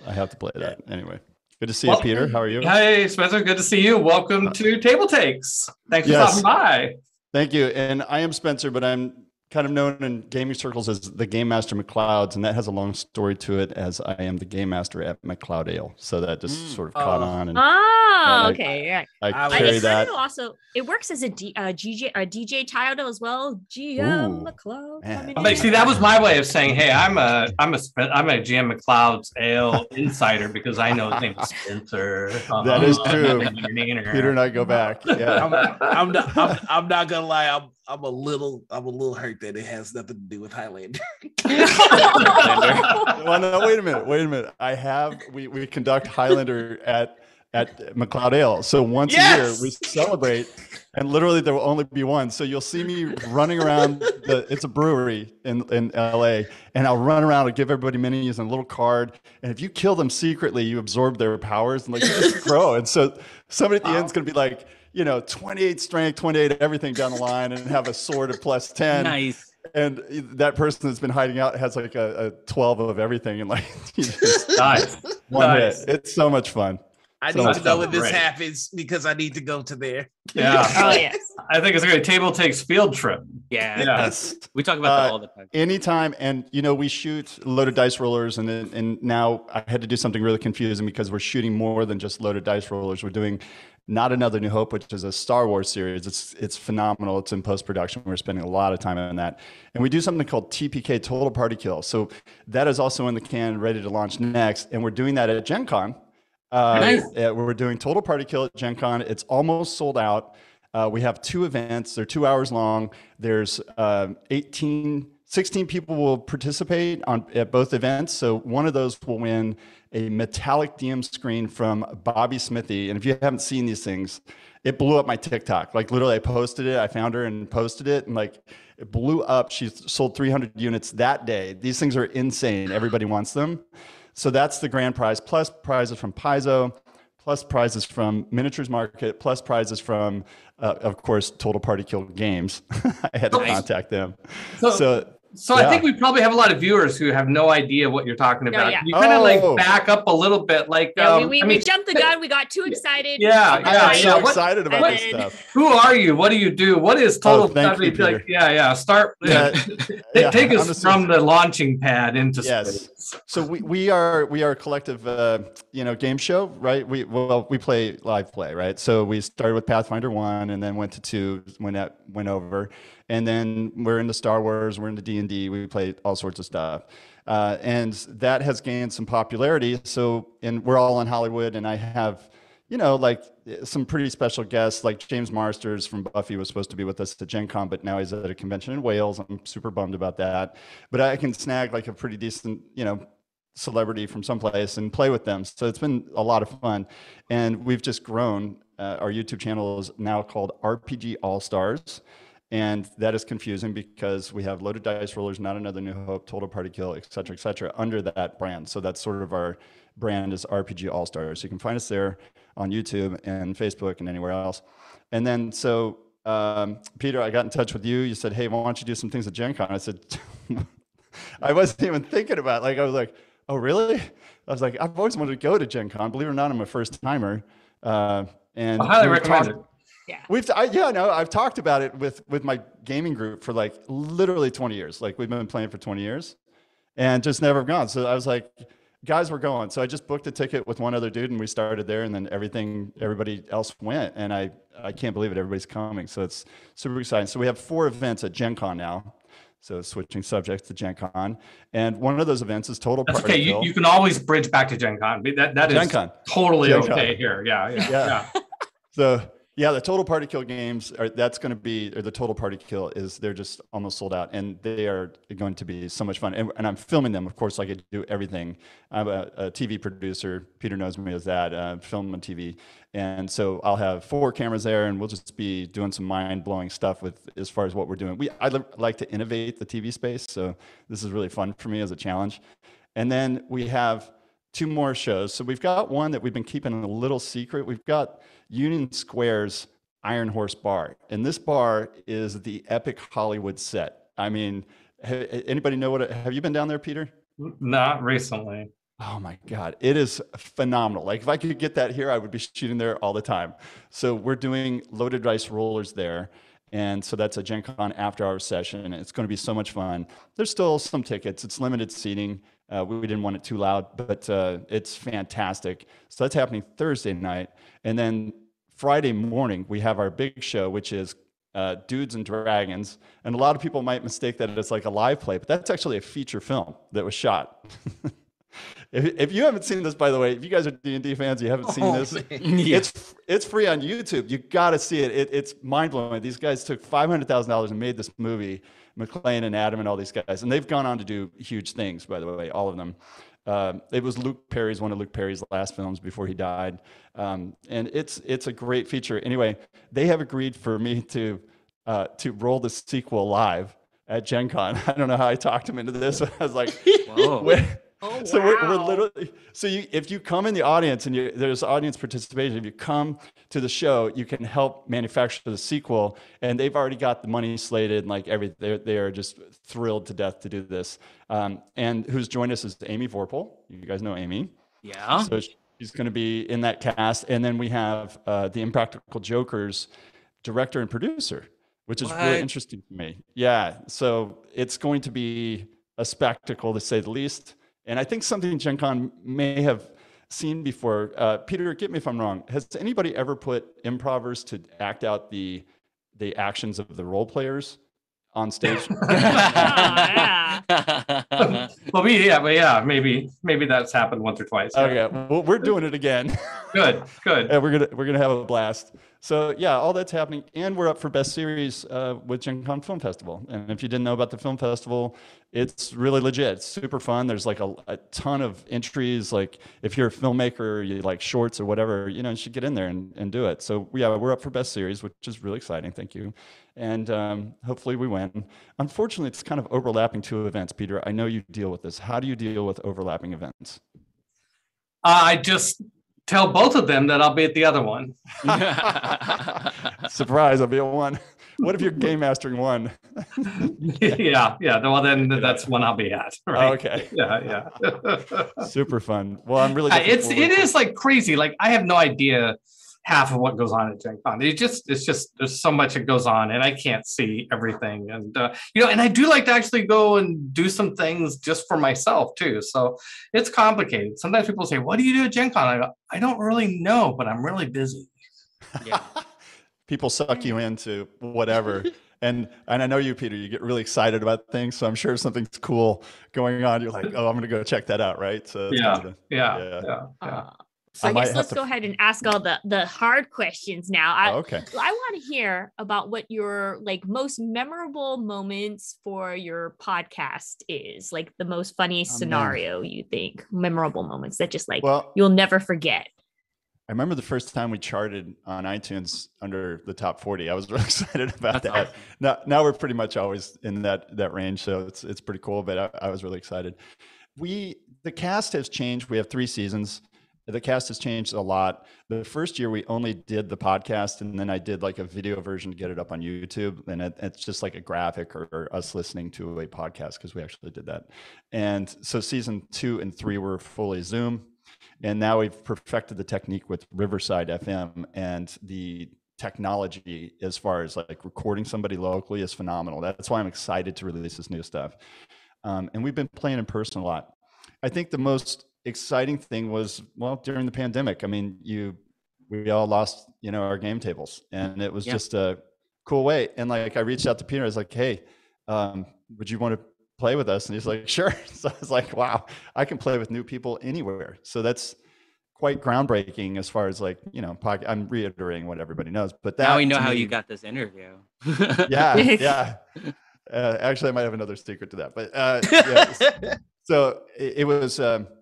E: Anyway. Good to see you, Peter. How are you?
D: Hey, Spencer. Good to see you. Welcome to TableTakes. Thanks for stopping by.
E: Thank you. And I am Spencer, but I'm kind of known in gaming circles as the Game Master McClouds, and that has a long story to it, as I am the Game Master at McCloud Ale. So that just sort of caught on. And,
A: okay.
E: I carry that.
A: Also, it works as a DJ title as well. GM McCloud.
D: See, that was my way of saying, hey, I'm a GM McCloud's Ale insider, because I know his name is Spencer.
E: That is true. Peter and I go back. Yeah.
C: I'm not gonna lie. I'm a little hurt that it has nothing to do with Highlander.
E: Well, no, wait a minute. We conduct Highlander at McCloud Ale. So once a year we celebrate, and literally there will only be one. So you'll see me running around it's a brewery in LA, and I'll run around and give everybody minis and a little card. And if you kill them secretly, you absorb their powers and you just grow. And so somebody at the end is gonna be like, 28 strength, 28 everything down the line, and have a sword of plus 10.
B: Nice.
E: And that person that's been hiding out has like a 12 of everything, and
D: Nice.
E: One hit. It's so much fun.
C: I need to know when this happens, because I need to go to there.
D: Yeah.
A: Oh yes.
D: I think it's a great TableTakes field trip.
B: Yeah.
E: Yes.
B: We talk about that all the time.
E: Anytime. And, we shoot loaded dice rollers, and now I had to do something really confusing, because we're shooting more than just loaded dice rollers. We're doing Not Another New Hope, which is a Star Wars series. It's phenomenal. It's in post-production. We're spending a lot of time on that. And we do something called TPK, Total Party Kill. So that is also in the can, ready to launch next. And we're doing that at Gen Con.
B: Nice.
E: We're doing Total Party Kill at Gen Con. It's almost sold out. We have 2 events. They're 2 hours long. There's 16 people will participate at both events. So one of those will win a metallic DM screen from Bobby Smithy. And if you haven't seen these things, it blew up my TikTok. Like literally I posted it. I found her and posted it, and it blew up. She sold 300 units that day. These things are insane. Everybody wants them. So that's the grand prize, plus prizes from Paizo, plus prizes from Miniatures Market, plus prizes from, of course, Total Party Kill Games. I had to contact them. So
D: So I think we probably have a lot of viewers who have no idea what you're talking about.
A: yeah.
D: You kind of like back up a little bit, like
A: we jumped the gun. We got too excited.
E: I'm so excited about this stuff.
D: Who are you? What do you do? What is total?
E: Thank you, Peter.
D: Start. Take us from the launching pad into space.
E: So we are a collective, game show, right? We play live play, right? So we started with Pathfinder 1 and then went to 2 when that went over. And then we're into Star Wars, we're into D&D, we play all sorts of stuff. And that has gained some popularity. So, and we're all in Hollywood, and I have, like some pretty special guests, like James Marsters from Buffy was supposed to be with us at Gen Con, but now he's at a convention in Wales. I'm super bummed about that. But I can snag like a pretty decent, celebrity from someplace and play with them. So it's been a lot of fun. And we've just grown. Our YouTube channel is now called RPG All Stars. And that is confusing because we have Loaded Dice Rollers, Not Another New Hope, Total Party Kill, et cetera, under that brand. So that's sort of our brand is RPG All Stars. So you can find us there on YouTube and Facebook and anywhere else. And then, so Peter, I got in touch with you. You said, hey, why don't you do some things at Gen Con? I said, I wasn't even thinking about it. I was like, oh, really? I was like, I've always wanted to go to Gen Con. Believe it or not, I'm a first timer. And
D: I highly recommend it.
A: Yeah.
E: I've talked about it with my gaming group for like literally 20 years. Like we've been playing for 20 years and just never gone. So I was like, guys, we're going. So I just booked a ticket with one other dude and we started there, and then everybody else went. And I can't believe it. Everybody's coming. So it's super exciting. So we have 4 events at Gen Con now. So switching subjects to Gen Con. And one of those events is Total Party Kill.
D: You can always bridge back to Gen Con. That is Gen Con. Totally Gen okay Con. Here. Yeah.
E: So the Total Party Kill games that's going to be, or the Total Party Kill they're just almost sold out, and they are going to be so much fun. And I'm filming them, of course, like I do everything. I'm a TV producer. Peter knows me as that, film on TV. And so I'll have 4 cameras there, and we'll just be doing some mind-blowing stuff as far as what we're doing. I like to innovate the TV space, so this is really fun for me as a challenge. And then we have 2 more shows. So we've got one that we've been keeping a little secret. We've got Union Square's Iron Horse Bar. And this bar is the epic Hollywood set. I mean, anybody know have you been down there, Peter?
D: Not recently.
E: Oh my God, it is phenomenal. Like if I could get that here, I would be shooting there all the time. So we're doing Loaded Dice Rollers there. And so that's a Gen Con after-hours session, and it's going to be so much fun. There's still some tickets. It's limited seating. We didn't want it too loud, but it's fantastic. So that's happening Thursday night. And then Friday morning, we have our big show, which is Dudes and Dragons. And a lot of people might mistake that it's like a live play, but that's actually a feature film that was shot. If you haven't seen this, by the way, if you guys are D&D fans, you haven't seen this, it's free on YouTube. You got to see it. It's mind-blowing. These guys took $500,000 and made this movie, McLean and Adam and all these guys. And they've gone on to do huge things, by the way, all of them. It was one of Luke Perry's last films before he died. And it's a great feature. Anyway, they have agreed for me to roll the sequel live at Gen Con. I don't know how I talked him into this. I was like, whoa.
A: Oh,
E: so
A: wow.
E: we're literally, if you come in the audience and there's audience participation, if you come to the show, you can help manufacture the sequel, and they've already got the money slated and like everything. They are just thrilled to death to do this. And who's joined us is Amy Vorpal. You guys know Amy.
B: Yeah.
E: So she's going to be in that cast. And then we have the Impractical Jokers director and producer, which is really interesting to me. Yeah. So it's going to be a spectacle, to say the least. And I think something Gen Con may have seen before. Peter, get me if I'm wrong. Has anybody ever put improvers to act out the actions of the role players on stage?
D: Well, maybe that's happened once or twice.
E: Okay, well, we're doing it again.
D: Good.
E: And we're gonna have a blast. So yeah, all that's happening, and we're up for Best Series with Gen Con Film Festival. And if you didn't know about the film festival, it's really legit. It's super fun. There's like a ton of entries. Like if you're a filmmaker, you like shorts or whatever, you should get in there and do it. So yeah, we're up for Best Series, which is really exciting. Thank you. And hopefully we win. Unfortunately, it's kind of overlapping 2 events. Peter, I know you deal with this. How do you deal with overlapping events?
D: I just tell both of them that I'll be at the other one.
E: Surprise, I'll be at one. What if you're game mastering one?
D: Yeah. Well, then that's one I'll be at. Right?
E: Oh, okay.
D: Yeah.
E: Super fun. Well, I'm really.
D: It is like crazy. Like I have no idea half of what goes on at Gen Con. It's just there's so much that goes on, and I can't see everything. And and I do like to actually go and do some things just for myself too. So it's complicated. Sometimes people say, "What do you do at Gen Con?" I go, "I don't really know, but I'm really busy."
B: Yeah.
E: People suck you into whatever. And I know you, Peter, you get really excited about things. So I'm sure something's cool going on. You're like, oh, I'm going to go check that out. Right. So
D: yeah.
A: So I guess let's go ahead and ask all the hard questions now.
E: Okay.
A: I want to hear about what your like most memorable moments for your podcast is, like the most funniest scenario you think, memorable moments that just like you'll never forget.
E: I remember the first time we charted on iTunes under the top 40. I was really excited about that. Awesome. Now we're pretty much always in that range, so it's pretty cool. But I was really excited. The cast has changed. We have 3 seasons. The cast has changed a lot. The first year we only did the podcast, and then I did like a video version to get it up on YouTube, and it's just like a graphic or us listening to a podcast because we actually did that. And so season 2 and 3 were fully Zoom. And now we've perfected the technique with Riverside FM, and the technology as far as like recording somebody locally is phenomenal. That's why I'm excited to release this new stuff. And we've been playing in person a lot. I think the most exciting thing was, during the pandemic, I mean, we all lost, our game tables, and it was just a cool way. And like, I reached out to Peter, I was like, hey, would you want to play with us? And he's like, sure. So I was like, wow, I can play with new people anywhere. So that's quite groundbreaking as far as like, I'm reiterating what everybody knows, but
B: now we know how you got this interview.
E: Yeah. Actually, I might have another secret to that, but so it was,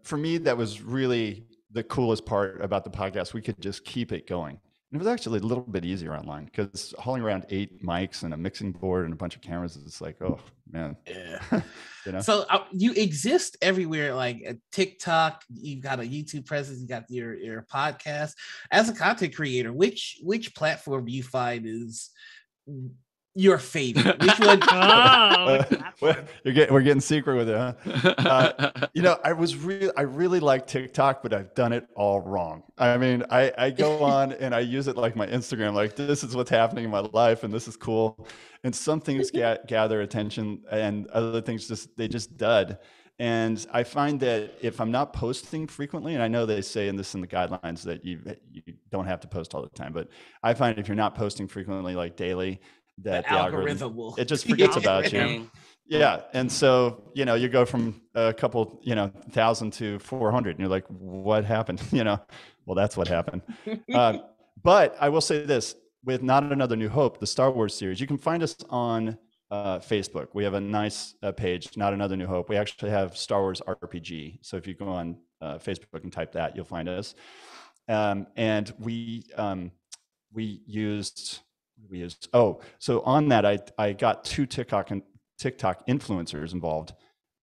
E: for me, that was really the coolest part about the podcast. We could just keep it going. And it was actually a little bit easier online because hauling around 8 mics and a mixing board and a bunch of cameras, it's like, oh man.
C: Yeah. So you exist everywhere, like at TikTok, you've got a YouTube presence, you got your podcast. As a content creator, which platform do you find is your favorite? Which one?
E: We're getting secret with it, huh? I really like TikTok, but I've done it all wrong. I mean, I go on and I use it like my Instagram, like this is what's happening in my life and this is cool. And some things gather attention and other things they just dud. And I find that if I'm not posting frequently, and I know they say in the guidelines that you don't have to post all the time, but I find if you're not posting frequently, like daily, that the algorithm will, it just forgets about you. Yeah. And so, you go from a couple, 1,000 to 400 and you're like, what happened? Well, that's what happened. But I will say this, with Not Another New Hope, the Star Wars series, you can find us on Facebook. We have a nice page, Not Another New Hope. We actually have Star Wars RPG. So if you go on Facebook and type that, you'll find us. And we used, so on that, I got 2 TikTok influencers involved,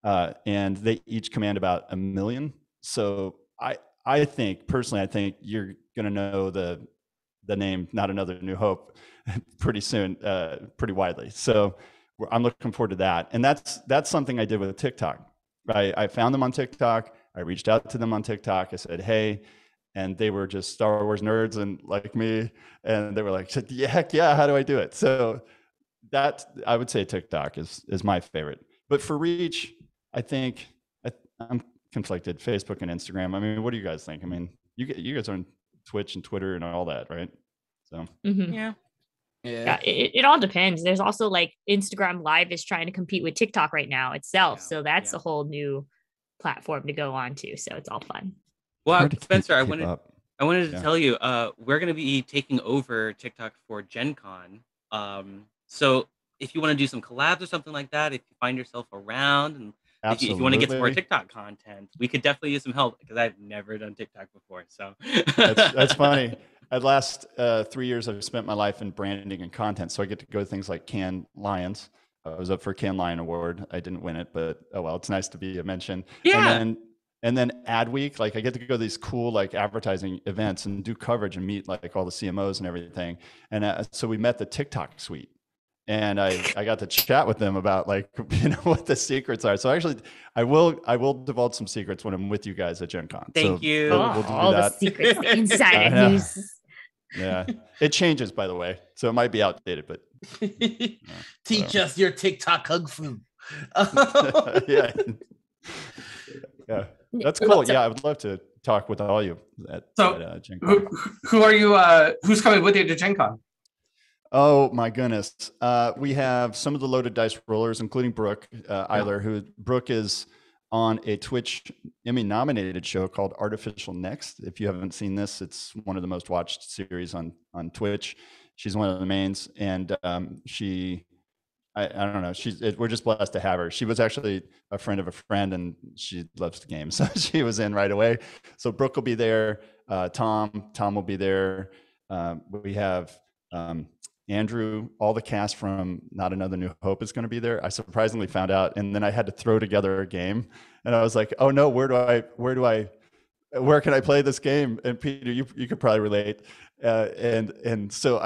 E: and they each command about 1 million. So I think you're going to know the name Not Another New Hope pretty soon, pretty widely. So I'm looking forward to that. And that's something I did with TikTok. I found them on TikTok. I reached out to them on TikTok. I said, hey, and they were just Star Wars nerds and like me. And they were like, yeah, heck yeah, how do I do it? So that, I would say TikTok is my favorite. But for reach, I think I'm conflicted, Facebook and Instagram. I mean, what do you guys think? I mean, you guys are on Twitch and Twitter and all that, right? So
A: yeah, it all depends. There's also like Instagram Live is trying to compete with TikTok right now itself. So that's a whole new platform to go on to. So it's all fun.
B: Well, Spencer, I wanted to tell you, we're going to be taking over TikTok for Gen Con. So if you want to do some collabs or something like that, if you find yourself around and if you want to get some more TikTok content, we could definitely use some help because I've never done TikTok before. So
E: that's funny. At last 3 years, I've spent my life in branding and content. So I get to go to things like Cannes Lions. I was up for a Cannes Lion Award. I didn't win it, but oh well, it's nice to be mentioned. Yeah. And then Ad Week, like I get to go to these cool like advertising events and do coverage and meet like all the CMOs and everything. And so we met the TikTok suite. and I got to chat with them about like what the secrets are. So actually, I will divulge some secrets when I'm with you guys at Gen Con.
B: Thank you.
E: We'll do
A: all
E: that.
A: the secrets, the insider news.
E: Yeah, it changes, by the way, so it might be outdated, but
C: teach us your TikTok kung fu.
E: yeah, that's cool. Yeah, I would love to talk with all you at Gen Con.
D: Who are you? Who's coming with you to Gen Con?
E: Oh my goodness, we have some of the Loaded Dice rollers, including Brooke Eiler, who Brooke is on a Twitch Emmy-nominated show called Artificial Next. If you haven't seen this, it's one of the most watched series on Twitch. She's one of the mains, and I don't know. We're just blessed to have her. She was actually a friend of a friend, and she loves the game, so she was in right away. So Brooke will be there. Tom will be there. We have Andrew, all the cast from Not Another New Hope is going to be there. I surprisingly found out, and then I had to throw together a game, and I was like, "Oh no, where can I play this game?" And Peter, you could probably relate. And so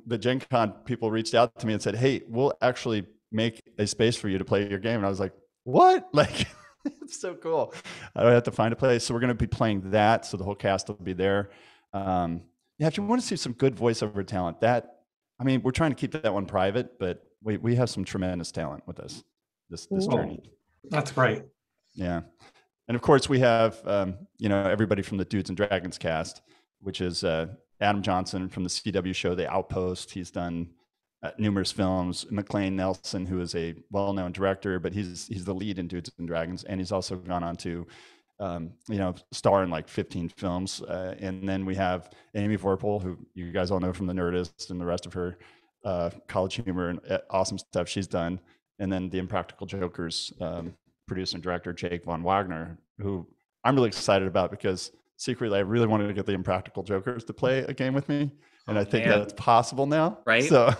E: the Gen Con people reached out to me and said, "Hey, we'll actually make a space for you to play your game." And I was like, "What?" Like, it's so cool. I don't have to find a place. So we're going to be playing that. So the whole cast will be there. Yeah, if you want to see some good voiceover talent, we're trying to keep that one private, but we have some tremendous talent with us this journey.
D: That's great.
E: Yeah. And of course we have, everybody from the Dudes and Dragons cast, which is Adam Johnson from the CW show, The Outpost. He's done numerous films. McLean Nelson, who is a well-known director, but he's the lead in Dudes and Dragons. And he's also gone on to, star in like 15 films. And then we have Amy Vorpal, who you guys all know from The Nerdist and the rest of her College Humor and awesome stuff she's done. And then the Impractical Jokers producer and director, Jake Von Wagner, who I'm really excited about because secretly I really wanted to get the Impractical Jokers to play a game with me. And I think that's possible now.
B: Right.
E: So,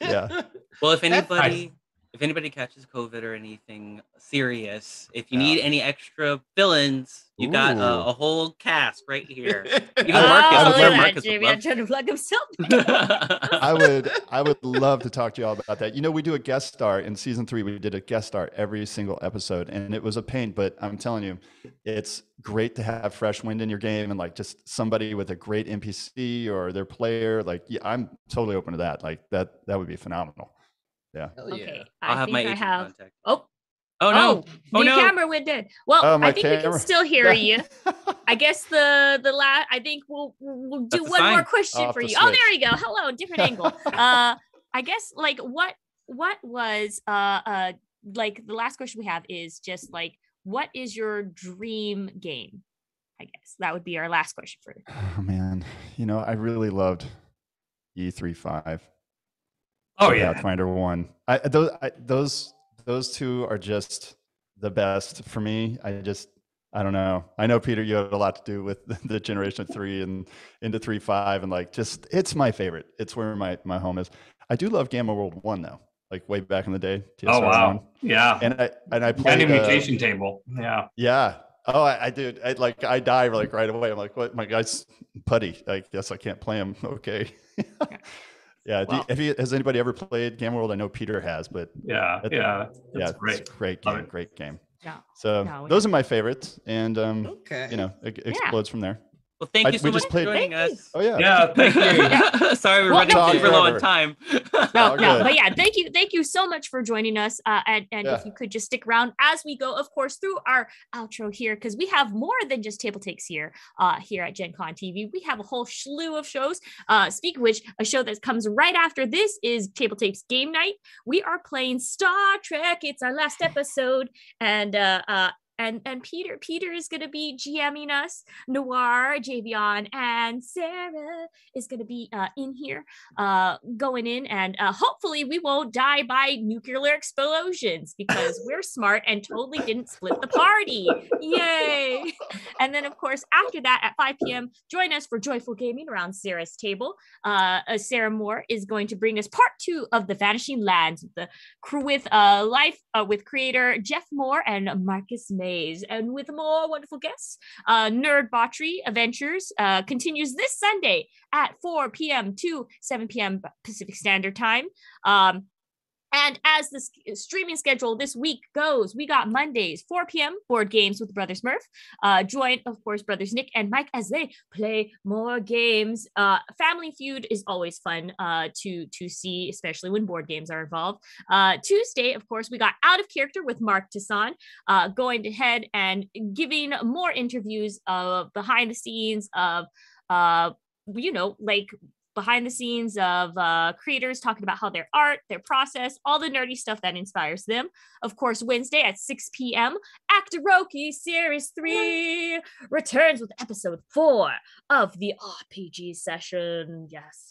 E: yeah.
B: Well, if anybody catches COVID or anything serious, if you need any extra fill-ins, you got a whole cast right here. Even Marcus.
A: I'm trying to plug himself.
E: I would love to talk to you all about that. We do a guest star in season 3. We did a guest star every single episode, and it was a pain. But I'm telling you, it's great to have fresh wind in your game and like just somebody with a great NPC or their player. Like, I'm totally open to that. Like that would be phenomenal. Yeah.
A: Okay.
B: I'll have my agent contact.
A: Oh
B: no!
A: The camera went dead. Well, I think we can still hear you. I guess the last. I think we'll do one more question for you. Oh, there you go. Hello, different angle. I guess like what was like the last question we have is just like, what is your dream game? I guess that would be our last question for you.
E: Oh man, I really loved E35.
D: Oh yeah,
E: Pathfinder 1. Those two are just the best for me. I don't know. I know, Peter, you had a lot to do with the Generation 3 and into 3.5, and like it's my favorite. It's where my home is. I do love Gamma World 1 though, like way back in the day. TSR
D: oh wow,
E: 1.
D: yeah.
E: And I played
D: mutation table. Yeah.
E: Yeah. Oh, I do. I die like right away. I'm like, what? My guy's putty. I guess I can't play him. Okay. Yeah. Wow. Has anybody ever played Gamma World? I know Peter has, but
D: it's great.
E: It's a great game. Great game.
A: Yeah.
E: So those are my favorites, and it explodes from there.
B: Well, thank you so much for joining us.
E: Oh yeah.
D: Yeah, thank you.
B: Sorry, we're running super low on time.
A: No, but yeah, thank you so much for joining us. And if you could just stick around as we go, of course, through our outro here, because we have more than just TableTakes here at Gen Con TV. We have a whole slew of shows. Speak of which, a show that comes right after this is TableTakes Game Night. We are playing Star Trek. It's our last episode, and Peter is going to be GMing us. Noir, Javion, and Sarah is going to be in here, going in, and hopefully we won't die by nuclear explosions because we're smart and totally didn't split the party. Yay! And then, of course, after that at 5 p.m., join us for Joyful Gaming around Sarah's table. Sarah Moore is going to bring us part 2 of The Vanishing Lands with the crew with creator Jeff Moore and Marcus May. Tuesdays, and with more wonderful guests. Nerd Botchery Adventures continues this Sunday at 4 p.m. to 7 p.m. Pacific Standard Time. And as the streaming schedule this week goes, we got Mondays, 4 p.m. board games with Brothers Murph. Join, of course, Brothers Nick and Mike as they play more games. Family Feud is always fun to see, especially when board games are involved. Tuesday, of course, we got Out of Character with Mark Tassan, going ahead and giving more interviews of behind the scenes of, behind the scenes of creators talking about how their art, their process, all the nerdy stuff that inspires them. Of course, Wednesday at 6 p.m., Actoroki Series 3 returns with episode 4 of the RPG session. Yes.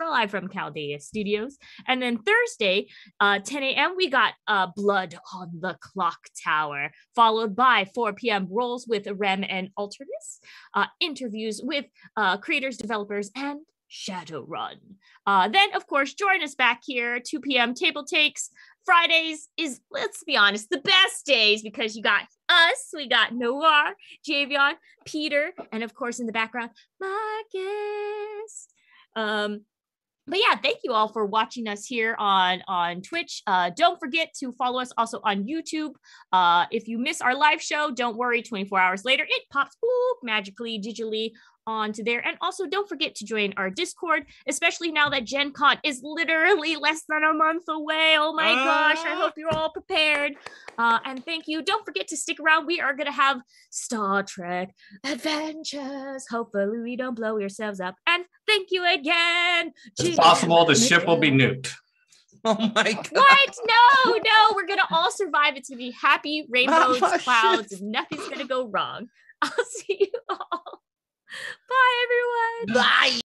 A: Live from Chaldea Studios. And then Thursday, 10 a.m., we got Blood on the Clock Tower, followed by 4 p.m. Rolls with Rem and Alternus, interviews with creators, developers, and Shadowrun. Then, of course, join us back here, 2 p.m. Tabletakes. Fridays is, let's be honest, the best days because you got us, we got Noir, Javion, Peter, and of course, in the background, Marcus. But yeah, thank you all for watching us here on Twitch. Don't forget to follow us also on YouTube. If you miss our live show, don't worry, 24 hours later, it pops magically, digitally onto there. And also don't forget to join our Discord, especially now that Gen Con is literally less than a month away. Oh my gosh, I hope you're all prepared. And thank you. Don't forget to stick around. We are going to have Star Trek adventures. Hopefully we don't blow yourselves up. And thank you again.
D: It's possible the ship will be nuked.
C: Oh my god.
A: What? No, we're gonna all survive. It's gonna be happy rainbows, clouds, and nothing's gonna go wrong. I'll see you all. Bye, everyone.
C: Bye.